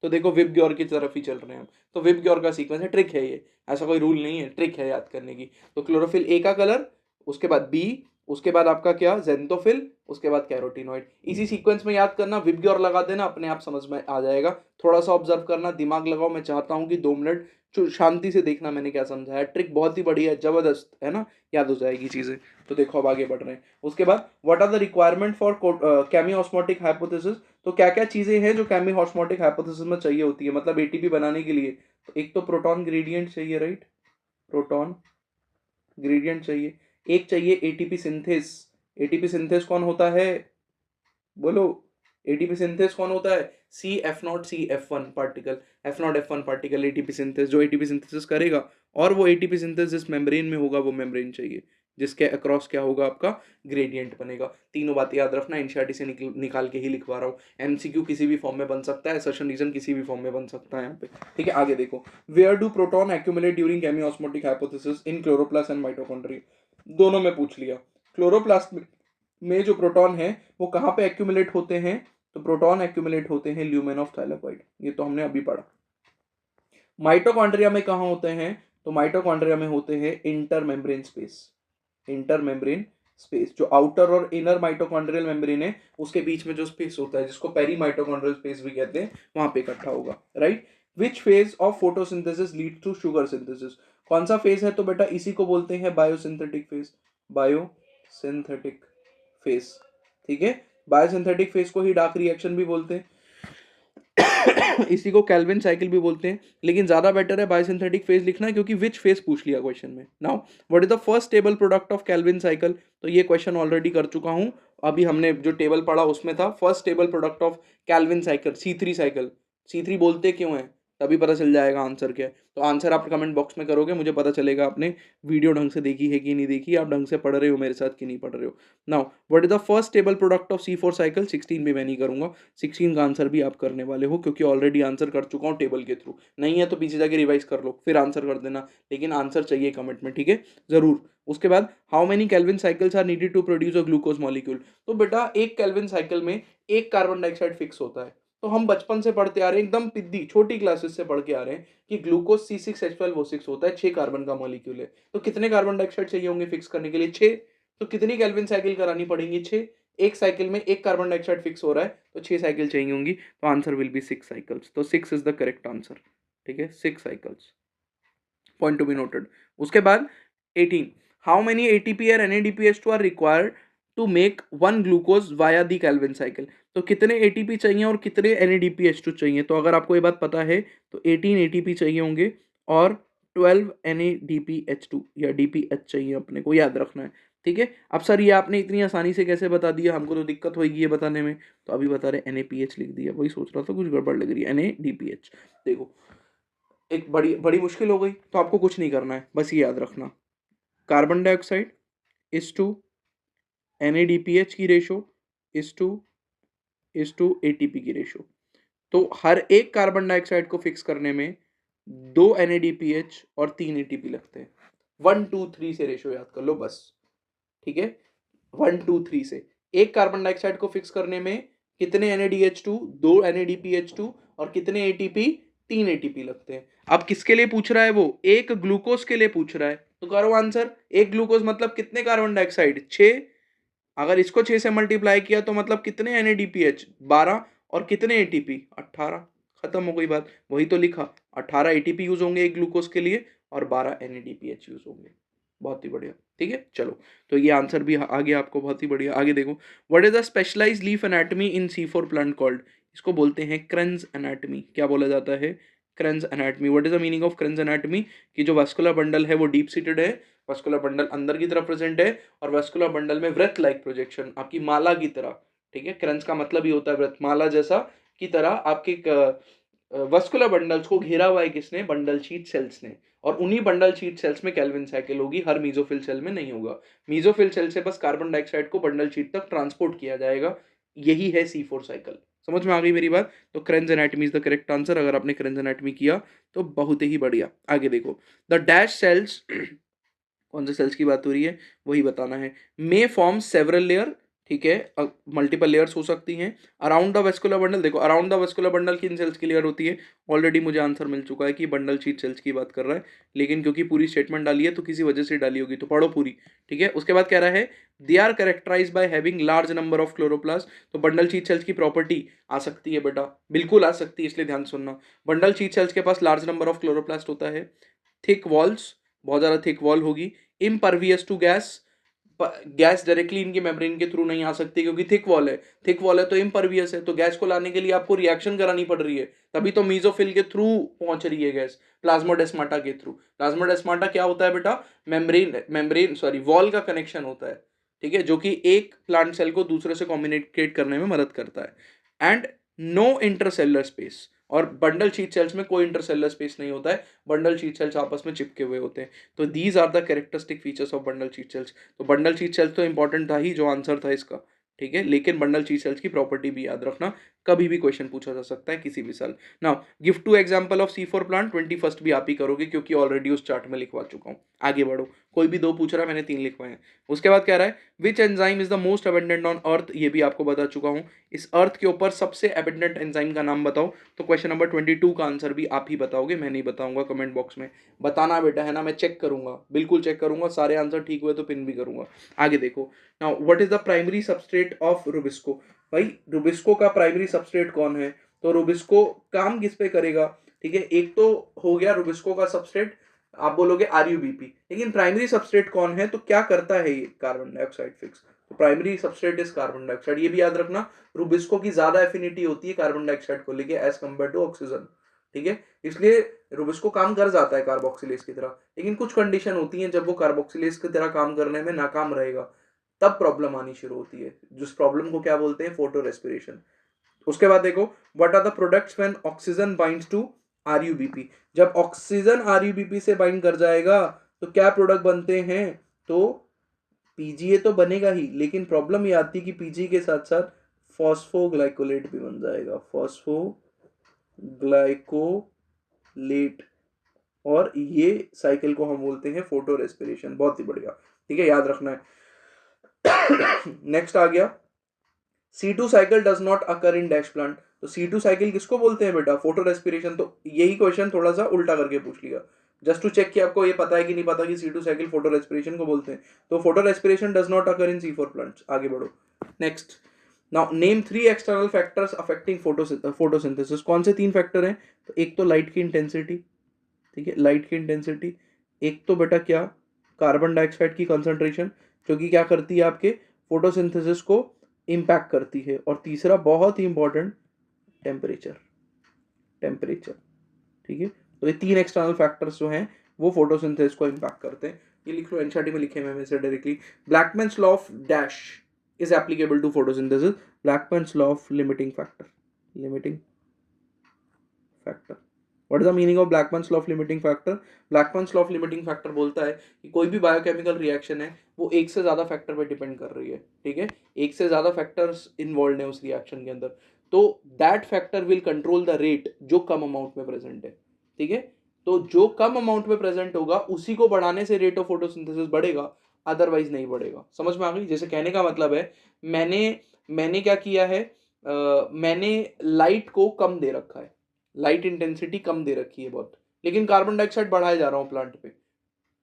तो देखो विबग्योर की तरफ ही चल रहे हैं हम। तो विबग्योर का सीक्वेंस है, ट्रिक है ये, ऐसा कोई रूल नहीं है, ट्रिक है याद करने की। तो क्लोरोफिल ए का कलर, उसके बाद बी, उसके बाद आपका क्या, जेंथोफिल, उसके बाद कैरोटीनॉइड। इसी सीक्वेंस में याद करना, विबग्योर लगा देना, अपने आप समझ में आ जाएगा। थोड़ा सा ऑब्जर्व करना, दिमाग लगाओ। मैं चाहता हूं कि 2 मिनट शांति से देखना मैंने क्या समझाया। ट्रिक बहुत ही बढ़िया है, जबरदस्त है ना, याद हो जाएगी चीजें। तो देखो अब आगे बढ़ रहे हैं। उसके बाद what are the requirement for chemiosmotic hypothesis. तो क्या क्या चीजें हैं जो कैमी ऑस्मोटिक हाइपोथेसिस में चाहिए होती है, मतलब एटीपी बनाने के लिए। तो एक तो प्रोटॉन ग्रेडियंट चाहिए, राइट, प्रोटॉन ग्रेडियंट चाहिए। एक चाहिए एटीपी सिंथेस। एटीपी सिंथेस कौन होता है, बोलो, एटीपी सिंथेस कौन होता है, C F naught C F one particle, F naught F one particle ATP synthase, जो एटीपी सिंथेसिस करेगा। और वो एटीपी सिंथेसिस जिस मेम्ब्रेन में होगा वो मेम्ब्रेन चाहिए, जिसके अक्रॉस क्या होगा, आपका ग्रेडियंट बनेगा। तीनों बातें याद रखना, एनसीईआरटी से निकाल के ही लिखवा रहा हूँ। एमसीक्यू किसी भी फॉर्म में बन सकता है, असर्शन रीजन किसी भी फॉर्म में बन सकता है यहाँ पे, ठीक है। आगे देखो, where do proton accumulate during chemiosmotic hypothesis, in chloroplast and mitochondria. दोनों में पूछ लिया। क्लोरोप्लास्ट में जो प्रोटॉन है वो कहाँ पे एक्यूमुलेट होते हैं, तो प्रोटॉन एक्यूमुलेट होते हैं ल्यूमेन ऑफ थाइलाकोइड, ये तो हमने अभी पढ़ा। माइटोकॉन्ड्रिया में कहाँ होते हैं, तो माइटोकॉन्ड्रिया में होते हैं inter membrane space, inter membrane space, जो आउटर और इनर माइटोकॉन्ड्रियल मेम्ब्रेन है उसके बीच में जो स्पेस होता है, जिसको पेरी माइटोकॉन्ड्रियल स्पेस भी कहते हैं, वहां पे इकट्ठा होगा, right. Which phase of photosynthesis lead to sugar synthesis. कौन सा फेज है, तो बेटा इसी को बोलते हैं बायोसिंथेटिक फेज, बायोसिंथेटिक फेज, ठीक है। बायोसिंथेटिक फेज को ही डार्क रिएक्शन भी बोलते हैं इसी को कैल्विन साइकिल भी बोलते हैं, लेकिन ज्यादा बेटर है बायोसिंथेटिक फेज लिखना, क्योंकि विच फेज पूछ लिया क्वेश्चन में। Now what is the first stable product of kelvin cycle. तो ये क्वेश्चन ऑलरेडी कर चुका हूं, अभी हमने जो टेबल पढ़ा उसमें था first stable product of Calvin cycle, C3 cycle. C3 बोलते क्यों है, तभी पता चल जाएगा आंसर क्या है। तो आंसर आप कमेंट बॉक्स में करोगे, मुझे पता चलेगा आपने वीडियो ढंग से देखी है कि नहीं देखी, आप ढंग से पढ़ रहे हो मेरे साथ कि नहीं पढ़ रहे हो। Now what is the first stable product of C4 cycle. 16 भी मैं नहीं करूंगा, 16 का आंसर भी आप करने वाले हो, क्योंकि ऑलरेडी आंसर कर चुका हूँ टेबल के थ्रू। नहीं है तो पीछे जाके रिवाइज कर लो, फिर आंसर कर देना, लेकिन आंसर चाहिए कमेंट में, ठीक है, जरूर। उसके बाद how many Calvin cycles are needed to produce a glucose molecule. तो बेटा एक केल्विन साइकिल में एक कार्बन डाइऑक्साइड फिक्स होता है। तो हम बचपन से पढ़ते आ रहे हैं, एकदम पिद्दी छोटी क्लासेस से पढ़ के आ रहे हैं कि ग्लूकोज C6H12O6 होता है, 6 कार्बन का मॉलिक्यूल है। तो कितने कार्बन डाइऑक्साइड चाहिए होंगे फिक्स करने के लिए, 6। तो कितनी केल्विन साइकिल करानी पड़ेंगी, 6। एक साइकिल में एक कार्बन डाइऑक्साइड फिक्स हो रहा है, तो 6 साइकिल चाहिए होंगी। तो आंसर विल बी 6 साइकिल्स। तो 6 इज द करेक्ट आंसर, ठीक है, 6 cycles, point to be noted. उसके बाद 18, हाउ मेनी एटीपी और NADPH2 are required to make 1 glucose via the Calvin cycle. तो कितने एटीपी चाहिए और कितने NADPH2 चाहिए। तो अगर आपको ये बात पता है तो 18 एटीपी चाहिए होंगे और 12 NADPH2 या DPH चाहिए, अपने को याद रखना है, ठीक है। अब सर ये आपने इतनी आसानी से कैसे बता दिया, हमको तो दिक्कत होगी ये बताने में। तो अभी बता रहे NaPH लिख दिया, वही सोच रहा था कुछ गड़बड़ लग रही है, NADPH। देखो एक बड़ी बड़ी मुश्किल हो गई, तो आपको कुछ नहीं करना है, बस ये याद रखना, carbon dioxide is to NADPH की रेशो इज टू ATP की रेशो। तो हर एक कार्बन डाइऑक्साइड को फिक्स करने में 2 NADPH और 3 ATP लगते हैं। 1 2 3 से रेशो याद कर लो बस, ठीक है, 1 2 3 से। एक कार्बन डाइऑक्साइड को फिक्स करने में कितने NADH2, 2 NADPH2 और कितने ATP, 3 ATP लगते हैं। अब किसके लिए पूछ रहा है वो, एक ग्लूकोज के लिए पूछ रहा है। तो करो आंसर, एक ग्लूकोज मतलब कितने कार्बन डाइऑक्साइड, 6। अगर इसको 6 से मल्टीप्लाई किया तो मतलब कितने NADPH, 12, और कितने ATP, 18। खत्म हो गई बात, वही तो लिखा, 18 ATP यूज होंगे एक ग्लूकोज के लिए और 12 NADPH यूज होंगे। बहुत ही बढ़िया, ठीक है। चलो, तो ये आंसर भी आ गया आपको, बहुत ही बढ़िया। आगे देखो, what is the specialised leaf anatomy in C4 plant called? इसको बोलते हैं क्रंज एनाटमी। क्या बोला जाता है? Kranz anatomy. What is the meaning of Kranz anatomy? कि जो वास्कुलर बंडल है वो डीप सीटेड है, वास्कुलर बंडल अंदर की तरफ प्रेजेंट है, और वास्कुलर बंडल में व्रत लाइक प्रोजेक्शन, आपकी माला की तरह, ठीक है। क्रंज का मतलब ही होता है व्रत, माला जैसा की तरह आपके वास्कुलर बंडल्स को घेरा हुआ है किसने? बंडल शीट सेल्स ने। और उन्हीं बंडल शीट सेल्स में केल्विन साइकिल होगी, हर मीजोफिल सेल में नहीं होगा। मीजोफिल सेल से बस कार्बन डाइऑक्साइड को बंडल शीट तक ट्रांसपोर्ट किया जाएगा, यही है C4 साइकिल। समझ में आ गई मेरी बात? तो Kranz anatomy is the correct answer, अगर आपने क्रेंज एनाटमी किया तो बहुत ही बढ़िया। आगे देखो, द डैश सेल्स कौन से सेल्स की बात हो रही है वही बताना है। मे फॉर्म सेवरल लेयर, ठीक है, मल्टीपल लेयर्स हो सकती हैं अराउंड द वेस्कुलर बंडल। देखो, अराउंड द वेस्कुलर बंडल किन सेल्स की लेयर होती है? ऑलरेडी मुझे आंसर मिल चुका है कि बंडल शीट सेल्स की बात कर रहा है, लेकिन क्योंकि पूरी स्टेटमेंट डाली है तो किसी वजह से डाली होगी, तो पढ़ो पूरी, ठीक है। उसके बाद कह रहा है they are characterise by having large number of chloroplast. तो बंडल शीट सेल्स की प्रॉपर्टी आ सकती है बेटा, बिल्कुल आ सकती है, इसलिए ध्यान सुनना। बंडल शीट सेल्स के पास लार्ज नंबर ऑफ क्लोरोप्लास्ट होता है, थिक वॉल्स, बहुत ज्यादा थिक वॉल होगी, impervious to gas, gas directly इनके मेम्ब्रेन के थ्रू नहीं आ सकती क्योंकि थिक वॉल है, थिक वॉल है तो इम्परवियस है, तो गैस को लाने के लिए आपको रिएक्शन करानी पड़ रही है, तभी तो मीजोफिल के थ्रू पहुंच रही है गैस, प्लाज्मोडेस्माटा के थ्रू। प्लाज्मोडेस्माटा क्या होता है बेटा? मेम्ब्रेन सॉरी वॉल का कनेक्शन होता है, ठीक है, जो कि एक प्लांट सेल को दूसरे से कम्युनिकेट करने में मदद करता है। एंड नो इंटरसेलुलर स्पेस, और बंडल शीट सेल्स में कोई इंटरसेलुलर स्पेस नहीं होता है, बंडल शीट सेल्स आपस में चिपके हुए होते हैं। तो these are the characteristic features of bundle sheath cells. तो बंडल शीट सेल्स तो इंपॉर्टेंट था ही, जो आंसर था इसका, ठीक है, लेकिन बंडल शीट सेल्स की प्रॉपर्टी भी याद रखना, कभी भी क्वेश्चन पूछा जा सकता है किसी भी साल। Now give two example of C4 plant, 21st भी आप ही करोगे क्योंकि ऑलरेडी उस चार्ट में लिखवा चुका हूं। आगे बढ़ो, कोई भी दो पूछ रहा है, मैंने 3 लिखवाए हैं। उसके बाद कह रहा है which enzyme is the most abundant on earth, ये भी आपको बता चुका हूं। इस अर्थ के ऊपर सबसे अबेंडेंट एंजाइम का नाम बताओ। तो क्वेश्चन नंबर 22 का आंसर भी आप ही बताओगे, मैं नहीं बताऊंगा। कमेंट बॉक्स में बताना बेटा, है ना, मैं चेक करूंगा, बिल्कुल चेक करूंगा, सारे आंसर ठीक हुए तो पिन भी करूंगा। आगे देखो, now what is the primary substrate of Rubisco? भाई रुबिस्को का प्राइमरी सबस्ट्रेट कौन है? तो रुबिस्को काम किस पे करेगा? ठीक है, एक तो हो गया रुबिस्को का सबस्ट्रेट, आप बोलोगे RuBP, लेकिन प्राइमरी सबस्ट्रेट कौन है? तो क्या करता है ये? Carbon dioxide fix. तो primary substrate is carbon dioxide, ये भी याद रखना। रुबिस्को की ज्यादा एफिनिटी होती है कार्बन डाइऑक्साइड को लेके एज कंपेयर टू ऑक्सीजन, ठीक है, इसलिए रुबिस्को काम कर जाता है कार्बोक्सिलेज की तरह, लेकिन कुछ कंडीशन होती है जब वो कार्बोक्सिलेज की तरह काम करने में नाकाम रहेगा, तब प्रॉब्लम आनी शुरू होती है, जिस प्रॉब्लम को क्या बोलते हैं? Photo respiration. उसके बाद देखो, what are the products when oxygen binds to RuBP? जब ऑक्सीजन RuBP से बाइंड कर जाएगा तो क्या प्रोडक्ट बनते हैं? तो PGA तो बनेगा ही, लेकिन प्रॉब्लम ये आती है कि PGA के साथ साथ फॉस्फोग्लाइकोलेट भी बन जाएगा, फॉस्फोग्लाइकोलेट, और ये साइकिल को हम बोलते हैं फोटो रेस्पिरेशन। बहुत ही बढ़िया, ठीक है, याद रखना है। नेक्स्ट आ गया, C2 cycle does not occur in dash plant. तो C2 साइकिल किसको बोलते हैं बेटा? Photo respiration. तो यही क्वेश्चन थोड़ा सा उल्टा करके पूछ लिया, जस्ट टू चेक कि आपको ये पता है कि नहीं पता कि C2 साइकिल फोटो रेस्पिरेशन को बोलते हैं। तो photo respiration does not occur in C4 plants. आगे बढ़ो, next. Now name 3 external factors affecting photosynthesis. कौन से 3 फैक्टर हैं? तो एक तो लाइट की इंटेंसिटी, ठीक है, लाइट की इंटेंसिटी। एक तो बेटा क्या? कार्बन डाइऑक्साइड की कंसंट्रेशन, जो कि क्या करती है? आपके फोटोसिंथेसिस को इम्पैक्ट करती है। और तीसरा बहुत ही इंपॉर्टेंट, टेम्परेचर, टेम्परेचर, ठीक है। तो ये 3 एक्सटर्नल फैक्टर्स जो हैं वो फोटोसिंथेसिस को इम्पैक्ट करते हैं। ये लिख लो, एनसीईआरटी में लिखे हुए से directly. Blackman's law of dash is applicable to photosynthesis. Blackman's law of limiting factor, limiting factor. What is the meaning of Blackman's law of limiting factor? Blackman's law of limiting factor बोलता है कि कोई भी biochemical reaction है वो एक से ज्यादा फैक्टर पे डिपेंड कर रही है, ठीक है, एक से ज्यादा फैक्टर्स इन्वॉल्व है उस रिएक्शन के अंदर, तो that factor will control the rate जो कम अमाउंट में प्रेजेंट है, ठीक है। तो जो कम अमाउंट में प्रेजेंट होगा उसी को बढ़ाने से रेट ऑफ फोटोसिंथेसिस बढ़ेगा, अदरवाइज नहीं बढ़ेगा। समझ में आ गई? जैसे कहने का मतलब है, मैंने मैंने क्या किया है, मैंने लाइट को कम दे रखा है, लाइट इंटेंसिटी कम दे रखी है बहुत, लेकिन कार्बन डाइऑक्साइड बढ़ाए जा रहा हूं प्लांट पे,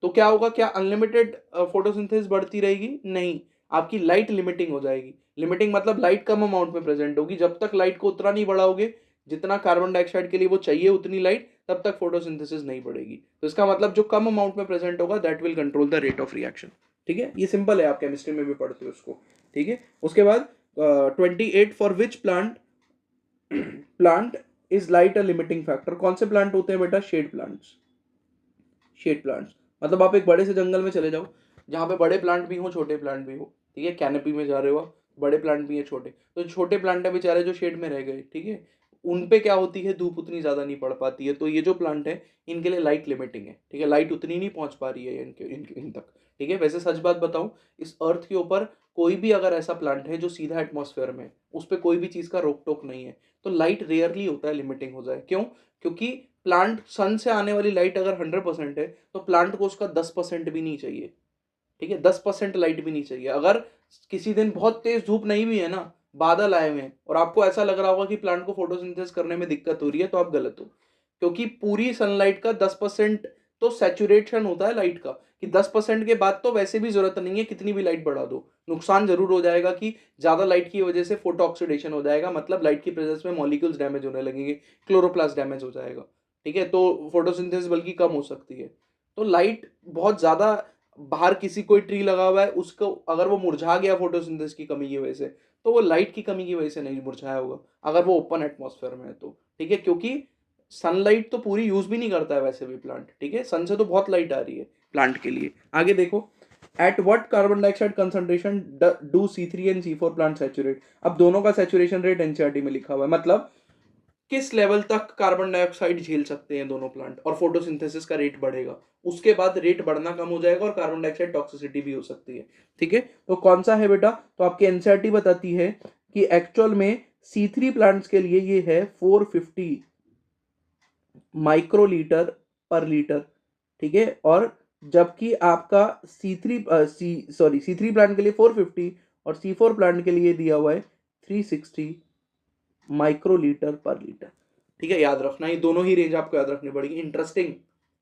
तो क्या होगा? क्या अनलिमिटेड फोटोसिंथेसिस बढ़ती रहेगी? नहीं, आपकी लाइट लिमिटिंग हो जाएगी। लिमिटिंग मतलब लाइट कम अमाउंट में प्रेजेंट होगी, जब तक लाइट को उतना नहीं बढ़ाओगे जितना कार्बन डाइऑक्साइड के लिए वो चाहिए उतनी लाइट, तब तक फोटोसिंथेसिस नहीं बढ़ेगी। तो इसका मतलब जो कम अमाउंट में प्रेजेंट होगा that will control the rate of reaction. ठीक है, ये सिंपल है, आप केमिस्ट्री में भी पढ़ते हो उसको। ठीक है, उसके बाद 28 for which plant is light a limiting factor. कौन से प्लांट होते हैं बेटा? Shade plants. शेड प्लांट्स मतलब आप एक बड़े से जंगल में चले जाओ जहाँ पे बड़े प्लांट भी हो छोटे प्लांट भी हो। ठीक है, कैनोपी में जा रहे हो आप, बड़े प्लांट भी है छोटे, तो छोटे प्लांट है बेचारे जो शेड में रह गए, ठीक है, उन पे क्या होती है, धूप उतनी ज्यादा नहीं पड़ पाती है, तो ये जो प्लांट है इनके लिए लाइट लिमिटिंग है। ठीक है, लाइट उतनी नहीं पहुंच पा रही है इन तक। ठीक है, वैसे सच बात बताऊं, इस अर्थ के ऊपर कोई भी अगर ऐसा प्लांट है जो सीधा एटमॉस्फेयर में है, उस पर कोई भी चीज का रोक टोक नहीं है, तो लाइट रेयरली होता है लिमिटिंग हो जाए। क्यों? क्योंकि प्लांट सन से आने वाली लाइट अगर 100% है तो प्लांट को उसका 10% भी नहीं चाहिए। ठीक है, 10% लाइट भी नहीं चाहिए। अगर किसी दिन बहुत तेज धूप नहीं भी है ना, बादल आए हुए हैं और आपको ऐसा लग रहा होगा कि प्लांट को फोटोसिंथेसिस करने में दिक्कत हो रही है, तो आप गलत हो। क्योंकि पूरी सनलाइट का 10% तो सैचुरेशन होता है लाइट का, कि 10% के बाद तो वैसे भी जरूरत नहीं है कितनी भी लाइट बढ़ा दो, नुकसान जरूर हो जाएगा कि ज्यादा लाइट की वजह से फोटो ऑक्सीडेशन हो जाएगा, मतलब लाइट की प्रेजेंस में मॉलिक्यूल्स डैमेज होने लगेंगे, क्लोरोप्लास्ट डैमेज हो जाएगा। ठीक है, तो फोटोसिंथेसिस बल्कि कम हो सकती है। तो लाइट बहुत ज्यादा, बाहर किसी कोई ट्री लगा हुआ है उसको अगर वो मुरझा गया फोटोसिंथेसिस की कमी की वजह से, तो वो लाइट की कमी की वजह से नहीं मुरझाया होगा अगर वो ओपन एटमॉस्फेयर में है तो। ठीक है, क्योंकि सनलाइट तो पूरी यूज भी नहीं करता है वैसे भी प्लांट। ठीक है, सन से तो बहुत लाइट आ रही है प्लांट के लिए। आगे देखो, at what carbon dioxide concentration do C3 and C4 plant saturate. अब दोनों का सैचुरेशन रेट एनसीईआरटी में लिखा हुआ है, मतलब किस लेवल तक कार्बन डाइऑक्साइड झेल सकते हैं दोनों प्लांट और फोटोसिंथेसिस का रेट बढ़ेगा, उसके बाद रेट बढ़ना कम हो जाएगा और कार्बन डाइऑक्साइड टॉक्सिसिटी भी हो सकती है। ठीक है, तो कौन सा है बेटा? तो आपकी एनसीईआरटी बताती है कि एक्चुअल में C3 प्लांट्स के लिए ये है 450 माइक्रोलीटर पर लीटर। ठीक है, और जबकि आपका C3 प्लांट के लिए 450 और C4 प्लांट के लिए दिया हुआ है 360 माइक्रोलीटर पर लीटर। ठीक है, याद रखना, ये दोनों ही रेंज आपको याद रखनी पड़ेगी। Interesting,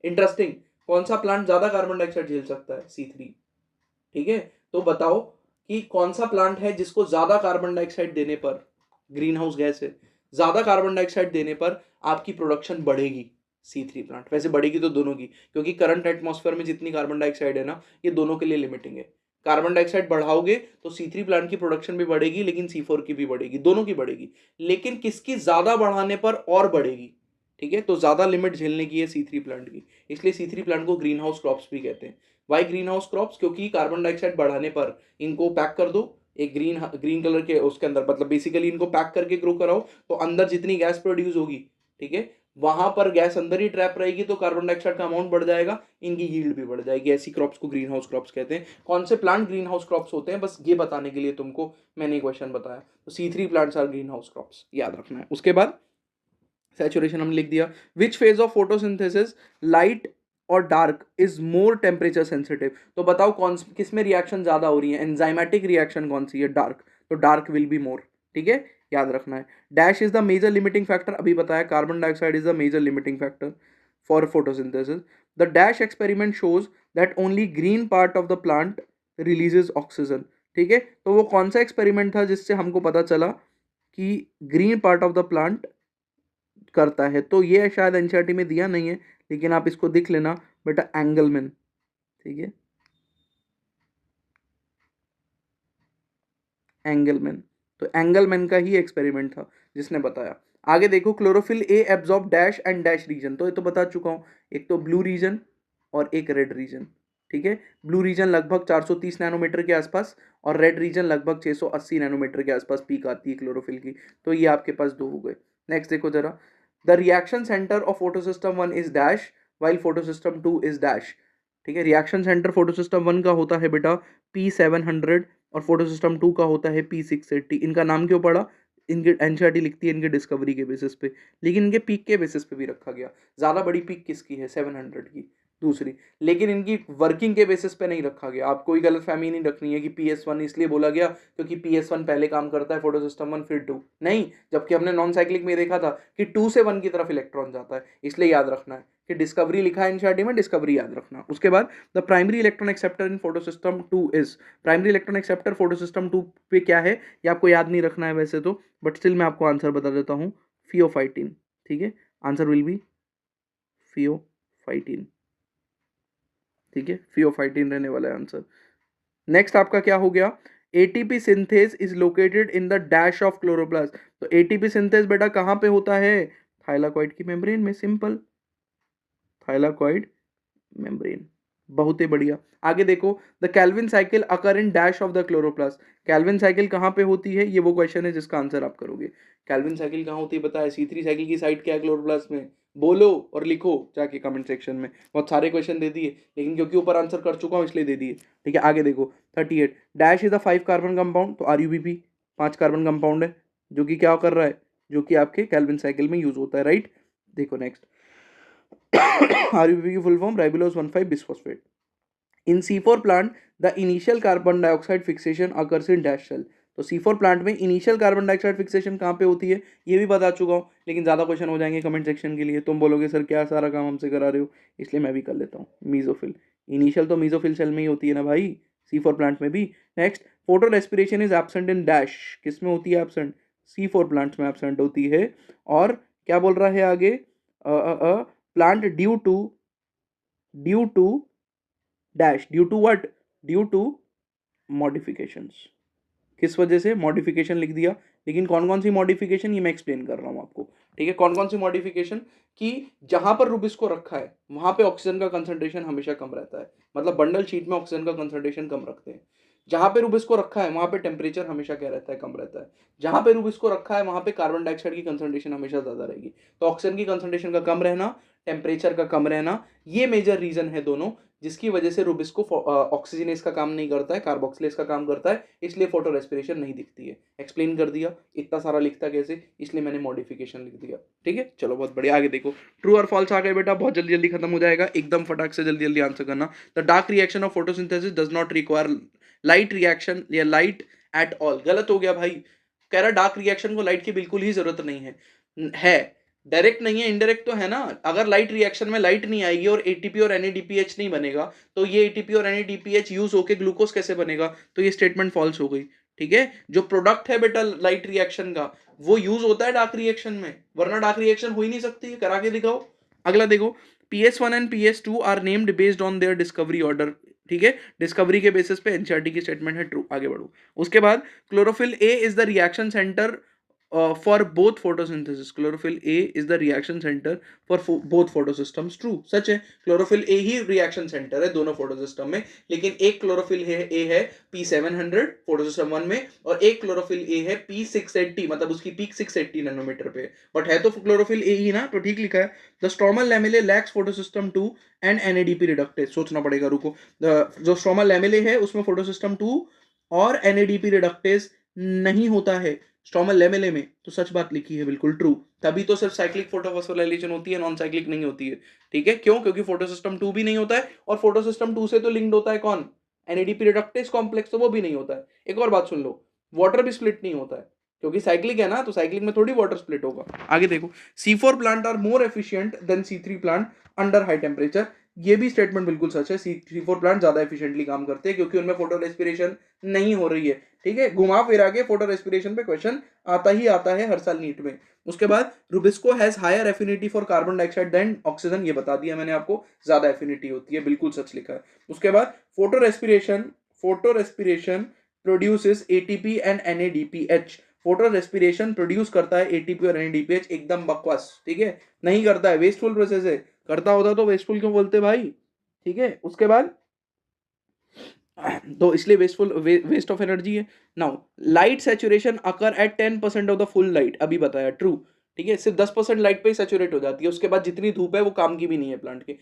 interesting. कौन सा प्लांट ज्यादा कार्बन डाइऑक्साइड झेल सकता है? C3। ठीक है, तो बताओ कि कौन सा प्लांट है जिसको ज्यादा कार्बन डाइऑक्साइड देने पर, ग्रीन हाउस गैस है, ज्यादा कार्बन डाइऑक्साइड देने पर आपकी प्रोडक्शन बढ़ेगी? C3 plant. वैसे बढ़ेगी तो दोनों की, क्योंकि करंट एटमॉस्फेयर में जितनी कार्बन डाइऑक्साइड है ना, ये दोनों के लिए लिमिटिंग है। कार्बन डाइऑक्साइड बढ़ाओगे तो C3 प्लांट की प्रोडक्शन भी बढ़ेगी, लेकिन C4 की भी बढ़ेगी, दोनों की बढ़ेगी, लेकिन किसकी ज्यादा बढ़ाने पर और बढ़ेगी? ठीक है, तो ज्यादा लिमिट झेलने की है C3 प्लांट की, इसलिए C3 प्लांट को ग्रीन हाउस क्रॉप्स भी कहते हैं। Why green house crops? क्योंकि कार्बन डाइऑक्साइड बढ़ाने पर इनको पैक कर दो एक ग्रीन ग्रीन कलर के उसके अंदर, मतलब बेसिकली इनको पैक करके ग्रो कराओ, तो अंदर जितनी गैस प्रोड्यूस होगी, ठीक है, वहां पर गैस अंदर ही ट्रैप रहेगी, तो कार्बन डाइऑक्साइड का अमाउंट बढ़ जाएगा, इनकी यील्ड भी बढ़ जाएगी। ऐसी क्रॉप्स को ग्रीन हाउस क्रॉप्स कहते हैं। कौन से प्लांट ग्रीन हाउस क्रॉप्स होते हैं, बस ये बताने के लिए तुमको मैंने क्वेश्चन बताया। तो C3 plants are green house crops, याद रखना है। उसके बाद सैचुरेशन हम लिख दिया। Which phase of photosynthesis, light और dark, is more temperature sensitive. तो बताओ कौन किस में रिएक्शन ज्यादा हो रही है, एंजाइमेटिक रिएक्शन कौन सी है? डार्क, तो डार्क विल बी मोर। ठीक है, याद रखना है। Dash is the major limiting factor, अभी बताया carbon dioxide is the major limiting factor for photosynthesis. The dash experiment shows that only green part of the plant releases oxygen. ठीक है, तो वो कौन सा एक्सपेरिमेंट था जिससे हमको पता चला कि green part of the plant करता है? तो ये शायद एनसीईआरटी में दिया नहीं है, लेकिन आप इसको देख लेना बेटा, एंगलमैन। ठीक है, एंगलमैन, तो एंगलमैन का ही एक्सपेरिमेंट था जिसने बताया। आगे देखो, chlorophyll a absorb dash and dash region, तो ये तो बता चुका हूं, एक तो ब्लू रीजन और एक रेड रीजन। ठीक है, ब्लू रीजन लगभग 430 नैनोमीटर के आसपास और रेड रीजन लगभग 680 नैनोमीटर के आसपास पीक आती है क्लोरोफिल की। तो ये आपके पास दो हो गए। नेक्स्ट देखो जरा, the reaction centre of photosystem 1 is dash while photosystem 2 is dash. ठीक है, रिएक्शन सेंटर फोटोसिस्टम 1 का होता है बेटा P700 और फोटो सिस्टम 2 का होता है P680। इनका नाम क्यों पड़ा? इनके एनसीईआरटी लिखती है इनके डिस्कवरी के बेसिस पे, लेकिन इनके पीक के बेसिस पे भी रखा गया। ज़्यादा बड़ी पीक किसकी है? 700 की, दूसरी, लेकिन इनकी वर्किंग के बेसिस पे नहीं रखा गया। आप कोई गलत फहमी नहीं रखनी है कि PS1 इसलिए बोला गया क्योंकि PS1 पहले काम करता है, फोटो सिस्टम 1 फिर 2 नहीं, जबकि हमने नॉन साइक्लिक में देखा था कि 2 से 1 की तरफ इलेक्ट्रॉन जाता है। इसलिए याद रखना है कि डिस्कवरी लिखा है एनसीईआरटी में, डिस्कवरी याद रखना। उसके बाद the primary electron acceptor in photo system 2 is, primary electron acceptor photo system 2 पे क्या है ये आपको याद नहीं रखना है वैसे तो, बट स्टिल मैं आपको आंसर बता देता हूँ, फियोफाइटिन। ठीक है, आंसर विल बी फियोफाइटिन, ठीक है, फियोफाइटिन रहने वाला है आंसर। नेक्स्ट आपका क्या हो गया, ATP synthase is located in the dash of chloroplast. तो एटीपी सिंथेस बेटा कहां पे होता है, थाइलाकॉइड की मेम्ब्रेन में, सिंपल, थाइलाकॉइड मेम्ब्रेन, बहुत ही बढ़िया। आगे देखो, the Calvin cycle occur in dash of the chloroplast. Calvin cycle कहां पे होती है, ये वो क्वेश्चन है जिसका आंसर आप करोगे। कैल्विन साइकिल कहां होती है पता है, C3 साइकिल की साइड क्या है क्लोरोप्लास्ट में, बोलो और लिखो जाके कमेंट सेक्शन में। बहुत सारे क्वेश्चन दे दिए, लेकिन क्योंकि ऊपर आंसर कर चुका हूं इसलिए दे दिए, ठीक है। आगे देखो 38, dash is a 5 carbon compound, तो RUBP 5 कार्बन कंपाउंड है, जो कि क्या कर रहा है, जो कि आपके कैल्विन साइकिल में यूज होता है, राइट। देखो नेक्स्ट, RUBP की full form ribulose 1,5 bisphosphate. In C4 plant the initial carbon dioxide fixation occurs in dash cell. तो C4 प्लांट में इनिशियल कार्बन डाइऑक्साइड फिक्सेशन कहाँ पे होती है, ये भी बता चुका हूँ, लेकिन ज़्यादा क्वेश्चन हो जाएंगे कमेंट सेक्शन के लिए, तुम बोलोगे सर क्या सारा काम हमसे करा रहे हो, इसलिए मैं भी कर लेता हूँ। मीजोफिल, इनिशियल तो मीजोफिल सेल में ही होती है ना भाई, C4 प्लांट में भी। Next, photo respiration is absent in dash, किस में होती है एब्सेंट, C4 प्लांट्स में एब्सेंट होती है। और क्या बोल रहा है आगे, plant due to dash, due to what, due to modifications, किस वजह से, मॉडिफिकेशन लिख दिया, लेकिन कौन कौन सी मॉडिफिकेशन ये मैं एक्सप्लेन कर रहा हूं आपको, ठीक है। कौन कौन सी मॉडिफिकेशन, कि जहां पर रुबिस्को रखा है वहां पे ऑक्सीजन का कंसंट्रेशन हमेशा कम रहता है, मतलब बंडल शीट में ऑक्सीजन का कंसंट्रेशन कम रखते हैं। जहां पे रुबिस्को रखा है वहां पे टेम्परेचर हमेशा क्या रहता है, कम रहता है। जहां पे रुबिस्को रखा है वहां पे कार्बन डाइऑक्साइड की कंसंट्रेशन हमेशा ज्यादा रहेगी। तो ऑक्सीजन की कंसंट्रेशन का कम रहना, टेम्परेचर का कम रहना, ये मेजर रीजन है दोनों, जिसकी वजह से रुबिस्को ऑक्सीजनेस का काम नहीं करता है, कार्बोक्सिलेज का काम करता है, इसलिए फोटो रेस्पिरेशन नहीं दिखती है। एक्सप्लेन कर दिया, इतना सारा लिखता कैसे, इसलिए मैंने मॉडिफिकेशन लिख दिया, ठीक है। चलो बहुत बढ़िया, आगे देखो, ट्रू और फॉल्स आ गए बेटा, बहुत जल्दी जल्दी खत्म हो जाएगा, एकदम फटाक से जल्दी जल्दी आंसर करना। The dark reaction of photosynthesis does not require light reaction या लाइट एट ऑल, गलत हो गया भाई। कह रहा डार्क रिएक्शन को लाइट की बिल्कुल ही जरूरत नहीं है डायरेक्ट नहीं है, इनडायरेक्ट तो है ना। अगर लाइट रिएक्शन में लाइट नहीं आएगी और एटीपी और NADPH नहीं बनेगा, तो ये एटीपी और NADPH यूज होकर ग्लूकोज कैसे बनेगा, तो ये स्टेटमेंट फॉल्स हो गई, ठीक है। जो प्रोडक्ट है बेटा लाइट रिएक्शन का, वो यूज होता है डार्क रिएक्शन में, वरना डार्क रिएक्शन हो ही नहीं सकती है, करा के दिखाओ। अगला देखो, PS1 and PS2 are named based on their discovery order, ठीक है, डिस्कवरी के बेसिस पे NCERT की स्टेटमेंट है, ट्रू। आगे बढ़ो, उसके बाद chlorophyll A is the reaction centre for both photosynthesis, chlorophyll A is the reaction center for both photosystems, true, सच है, chlorophyll A he reaction center है दोनों photosystem में, लेकिन एक chlorophyll A है P700 photosystem 1 में, और एक chlorophyll A है P680, मतलब उसकी peak 680 नैनोमीटर पे, बट है तो chlorophyll A ही ना, तो ठीक लिखा है। The stromal lamellae lacks photosystem 2 and NADP reductase, सोचना पड़ेगा, रुको, जो stromal lamellae है उसमें photosystem 2 और NADP reductase नहीं होता है स्ट्रोमल लेमेले में, तो सच बात लिखी है, बिल्कुल ट्रू। तभी तो सिर्फ साइक्लिक फोटोफॉस्फोराइलेशन होती है, नॉन साइक्लिक नहीं होती है, ठीक है। क्यों, क्योंकि फोटोसिस्टम 2 भी नहीं होता है, और फोटोसिस्टम 2 से तो लिंक्ड होता है कौन, NADP रिडक्टेज कॉम्प्लेक्स, तो वो भी नहीं होता है। एक और बात सुन लो, वाटर भी स्प्लिट नहीं होता है, क्योंकि साइक्लिक है ना, तो साइक्लिक में थोड़ी वाटर स्प्लिट होगा। आगे देखो, C4 plant are more efficient than C3 plant under high temperature, ये भी स्टेटमेंट बिल्कुल सच है। C4 प्लांट ज्यादा एफिशिएंटली काम करते हैं क्योंकि उनमें फोटो रेस्पिरेशन नहीं हो रही है, ठीक है। घुमा फिरा के फोटो रेस्पिरेशन पे क्वेश्चन आता ही आता है हर साल नीट में। उसके बाद rubisco has higher affinity for carbon dioxide than oxygen, ये बता दिया मैंने आपको, ज्यादा एफिनिटी होती है, बिल्कुल सच लिखा है। उसके बाद photo respiration produces ATP and NADPH, photo respiration produce करता है एटीपी और NADPH, एकदम बकवास, ठीक है, नहीं करता है, वेस्टफुल प्रोसेस है, करता होता तो वेस्टफुल क्यों बोलते भाई, ठीक है। उसके बाद तो इसलिए वेस्ट ऑफ एनर्जी है। Now light saturation occur at 10% of the full light, अभी बताया, ट्रू, ठीक है, सिर्फ 10% लाइट पे ही सैचुरेट हो जाती है, उसके बाद जितनी धूप है वो काम की भी नहीं है प्लांट के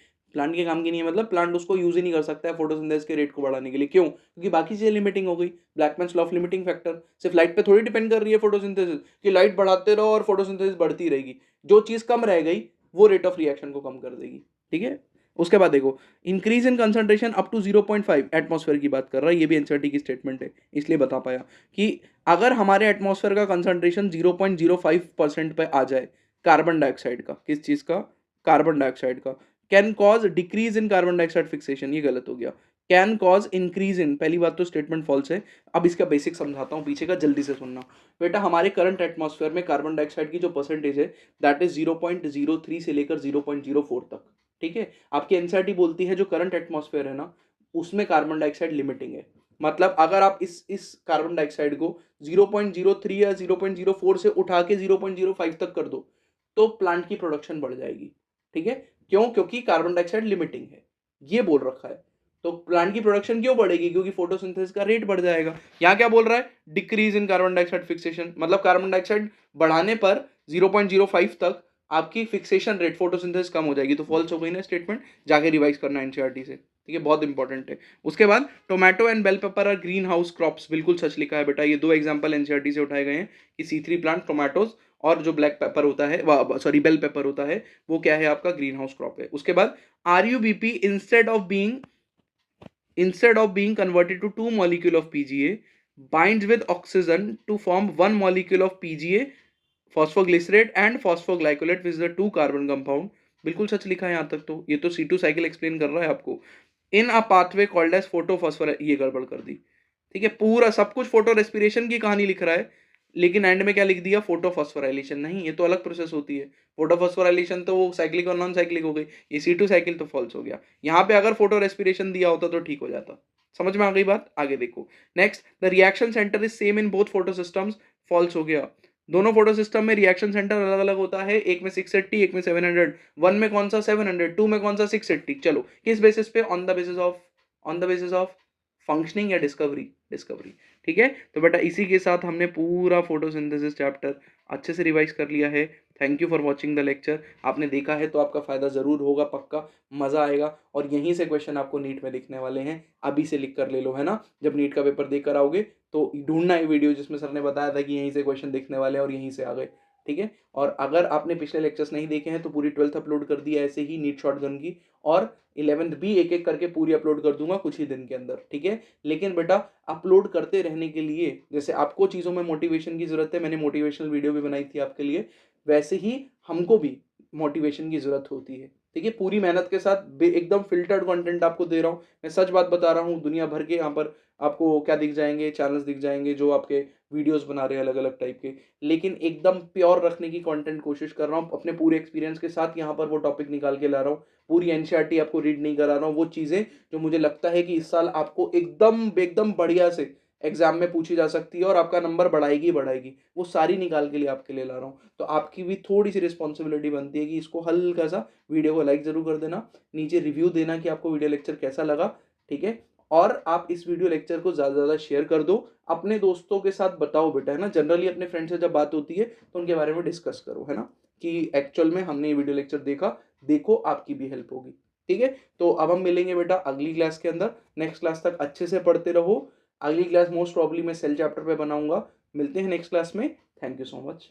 काम की नहीं है, मतलब प्लांट उसको यूज ही नहीं कर सकता है फोटोसिंथेसिस के रेट को बढ़ाने के लिए। क्यों, क्योंकि बाकी चीजें लिमिटिंग हो गई, ब्लैकमैन्स लॉ ऑफ लिमिटिंग फैक्टर, सिर्फ लाइट पे थोड़ी डिपेंड कर रही है फोटोसिंथेसिस, कि लाइट बढ़ाते रहो और फोटोसिंथेसिस बढ़ती रहेगी, जो चीज कम रह गई वो रेट ऑफ रिएक्शन को कम कर देगी, ठीक है। उसके बाद देखो, increase in concentration up to 0.5 atmosphere की बात कर रहा है, ये भी एनसीईआरटी की स्टेटमेंट है, इसलिए बता पाया कि अगर हमारे एटमॉस्फेयर का कंसंट्रेशन 0.05% पे आ जाए कार्बन डाइऑक्साइड का, किस चीज का, कार्बन डाइऑक्साइड का, can cause decrease in carbon dioxide fixation, ये गलत हो गया, कैन कॉज इंक्रीज इन, पहली बात तो स्टेटमेंट फॉल्स है। अब इसका बेसिक समझाता हूं, पीछे का जल्दी से सुनना बेटा। हमारे करंट एटमॉस्फेयर में कार्बन डाइऑक्साइड की जो परसेंटेज है दैट इज 0.03 से लेकर 0.04 तक, ठीक है। आपकी एनसीईआरटी बोलती है जो करंट एटमॉस्फेयर है ना, उसमें कार्बन डाइऑक्साइड लिमिटिंग है। मतलब अगर आप इस कार्बन डाइऑक्साइड को 0.03 या 0.04 से उठा के 0.05 तक कर दो तो प्लांट की प्रोडक्शन बढ़ जाएगी। ठीक है, क्यों? क्योंकि कार्बन डाइऑक्साइड लिमिटिंग है, ये बोल रखा है। तो प्लांट की प्रोडक्शन क्यों बढ़ेगी? क्योंकि फोटोसिंथेसिस का रेट बढ़ जाएगा। यहाँ क्या बोल रहा है? Decrease in carbon dioxide fixation, मतलब कार्बन डाइऑक्साइड बढ़ाने पर 0.05 तक आपकी फिक्सेशन रेट फोटोसिंथेसिस कम हो जाएगी। तो फॉल्स हो गई ना स्टेटमेंट, जाके रिवाइज करना एनसीईआरटी से। ठीक है, बहुत इंपॉर्टेंट है। उसके बाद tomato and bell pepper are green house crops, बिल्कुल सच लिखा है बेटा। ये दो एग्जांपल एनसीईआरटी से उठाए गए हैं कि C3 प्लांट टोमेटोज और जो ब्लैक पेपर होता है, सॉरी बेल पेपर होता है, वो क्या है? आपका ग्रीन हाउस क्रॉप है। उसके बाद RUBP instead of being converted to two molecule of PGA binds with oxygen to form one molecule of PGA phosphoglycerate and phosphoglycolate with the two carbon compound। बिल्कुल सच लिखा है यहाँ तक। तो ये तो C2 साइकिल एक्सप्लेन कर रहा है आपको। इन अ पाथवे कॉल्ड एज फोटोफॉस्फोर, ये गड़बड़ कर दी। ठीक है, पूरा सब कुछ फोटो रेस्पिरेशन की कहानी लिख रहा है, लेकिन एंड में क्या लिख दिया? फोटोफॉस्फोराइलेशन। नहीं, ये तो अलग प्रोसेस होती है। फोटोफॉस्फोराइलेशन तो वो साइक्लिक और नॉन साइक्लिक हो गई, ये C2 साइकिल तो फॉल्स हो गया। यहाँ पे अगर फोटो रेस्पिरेशन दिया होता तो ठीक हो जाता। समझ में आ गई बात? आगे देखो। Next, the reaction centre is same in both photo systems, falls हो गया। दोनों फोटो सिस्टम में रिएक्शन सेंटर अलग अलग होता है, एक में 680, एक में 700। वन में कौन सा? 700। टू में कौन सा? 680। चलो, किस बेसिस पे? On the basis of functioning या डिस्कवरी? डिस्कवरी। ठीक है, तो बेटा इसी के साथ हमने पूरा फोटोसिंथेसिस चैप्टर अच्छे से रिवाइज कर लिया है। Thank you for watching the lecture. आपने देखा है तो आपका फायदा जरूर होगा, पक्का मजा आएगा। और यहीं से क्वेश्चन आपको नीट में दिखने वाले हैं, अभी से लिख कर ले लो, है ना। जब नीट का पेपर देकर आओगे तो ढूंढना है वीडियो जिसमें सर ने बताया था कि यहीं से क्वेश्चन दिखने वाले हैं और यहीं से आ गए। ठीक है, और अगर आपने पिछले लेक्चर्स नहीं देखे हैं तो पूरी 12th अपलोड कर दी है ऐसे ही नीट शॉटगन की, और 11th भी एक एक करके पूरी अपलोड कर दूंगा कुछ ही दिन के अंदर। ठीक है, लेकिन बेटा अपलोड करते रहने के लिए, जैसे आपको चीज़ों में मोटिवेशन की जरूरत है, मैंने मोटिवेशनल वीडियो भी बनाई थी आपके लिए, वैसे ही हमको भी मोटिवेशन की जरूरत होती है। ठीक है, पूरी मेहनत के साथ एकदम फिल्टर्ड कंटेंट आपको दे रहा हूँ, मैं सच बात बता रहा हूँ। दुनिया भर के यहाँ पर आपको क्या दिख जाएंगे? चैनल्स दिख जाएंगे जो आपके वीडियोस बना रहे हैं अलग अलग टाइप के, लेकिन एकदम प्योर रखने की कंटेंट कोशिश कर रहा हूँ। अपने पूरे एक्सपीरियंस के साथ यहाँ पर वो टॉपिक निकाल के ला रहा हूँ। पूरी एनसीईआरटी आपको रीड नहीं करा रहा हूँ। वो चीज़ें जो मुझे लगता है कि इस साल आपको एकदम एकदम बढ़िया से एग्जाम में पूछी जा सकती है और आपका नंबर बढ़ाएगी बढ़ाएगी, वो सारी निकाल के लिए आपके लिए ला रहा हूँ। तो आपकी भी थोड़ी सी रिस्पॉन्सिबिलिटी बनती है कि इसको हल्का सा वीडियो को लाइक जरूर कर देना, नीचे रिव्यू देना कि आपको वीडियो लेक्चर कैसा लगा। ठीक है, और आप इस वीडियो लेक्चर को ज़्यादा से ज़्यादा शेयर कर दो, अपने दोस्तों के साथ बताओ बेटा, है ना। जनरली अपने फ्रेंड से जब बात होती है तो उनके बारे में डिस्कस करो, है ना, कि एक्चुअल में हमने ये वीडियो लेक्चर देखा, देखो आपकी भी हेल्प होगी। ठीक है, तो अब हम मिलेंगे बेटा अगली क्लास के अंदर। नेक्स्ट क्लास तक अच्छे से पढ़ते रहो। अगली क्लास मोस्ट प्रॉब्ली मैं सेल चैप्टर पे बनाऊंगा। मिलते हैं नेक्स्ट क्लास में। Thank you so much.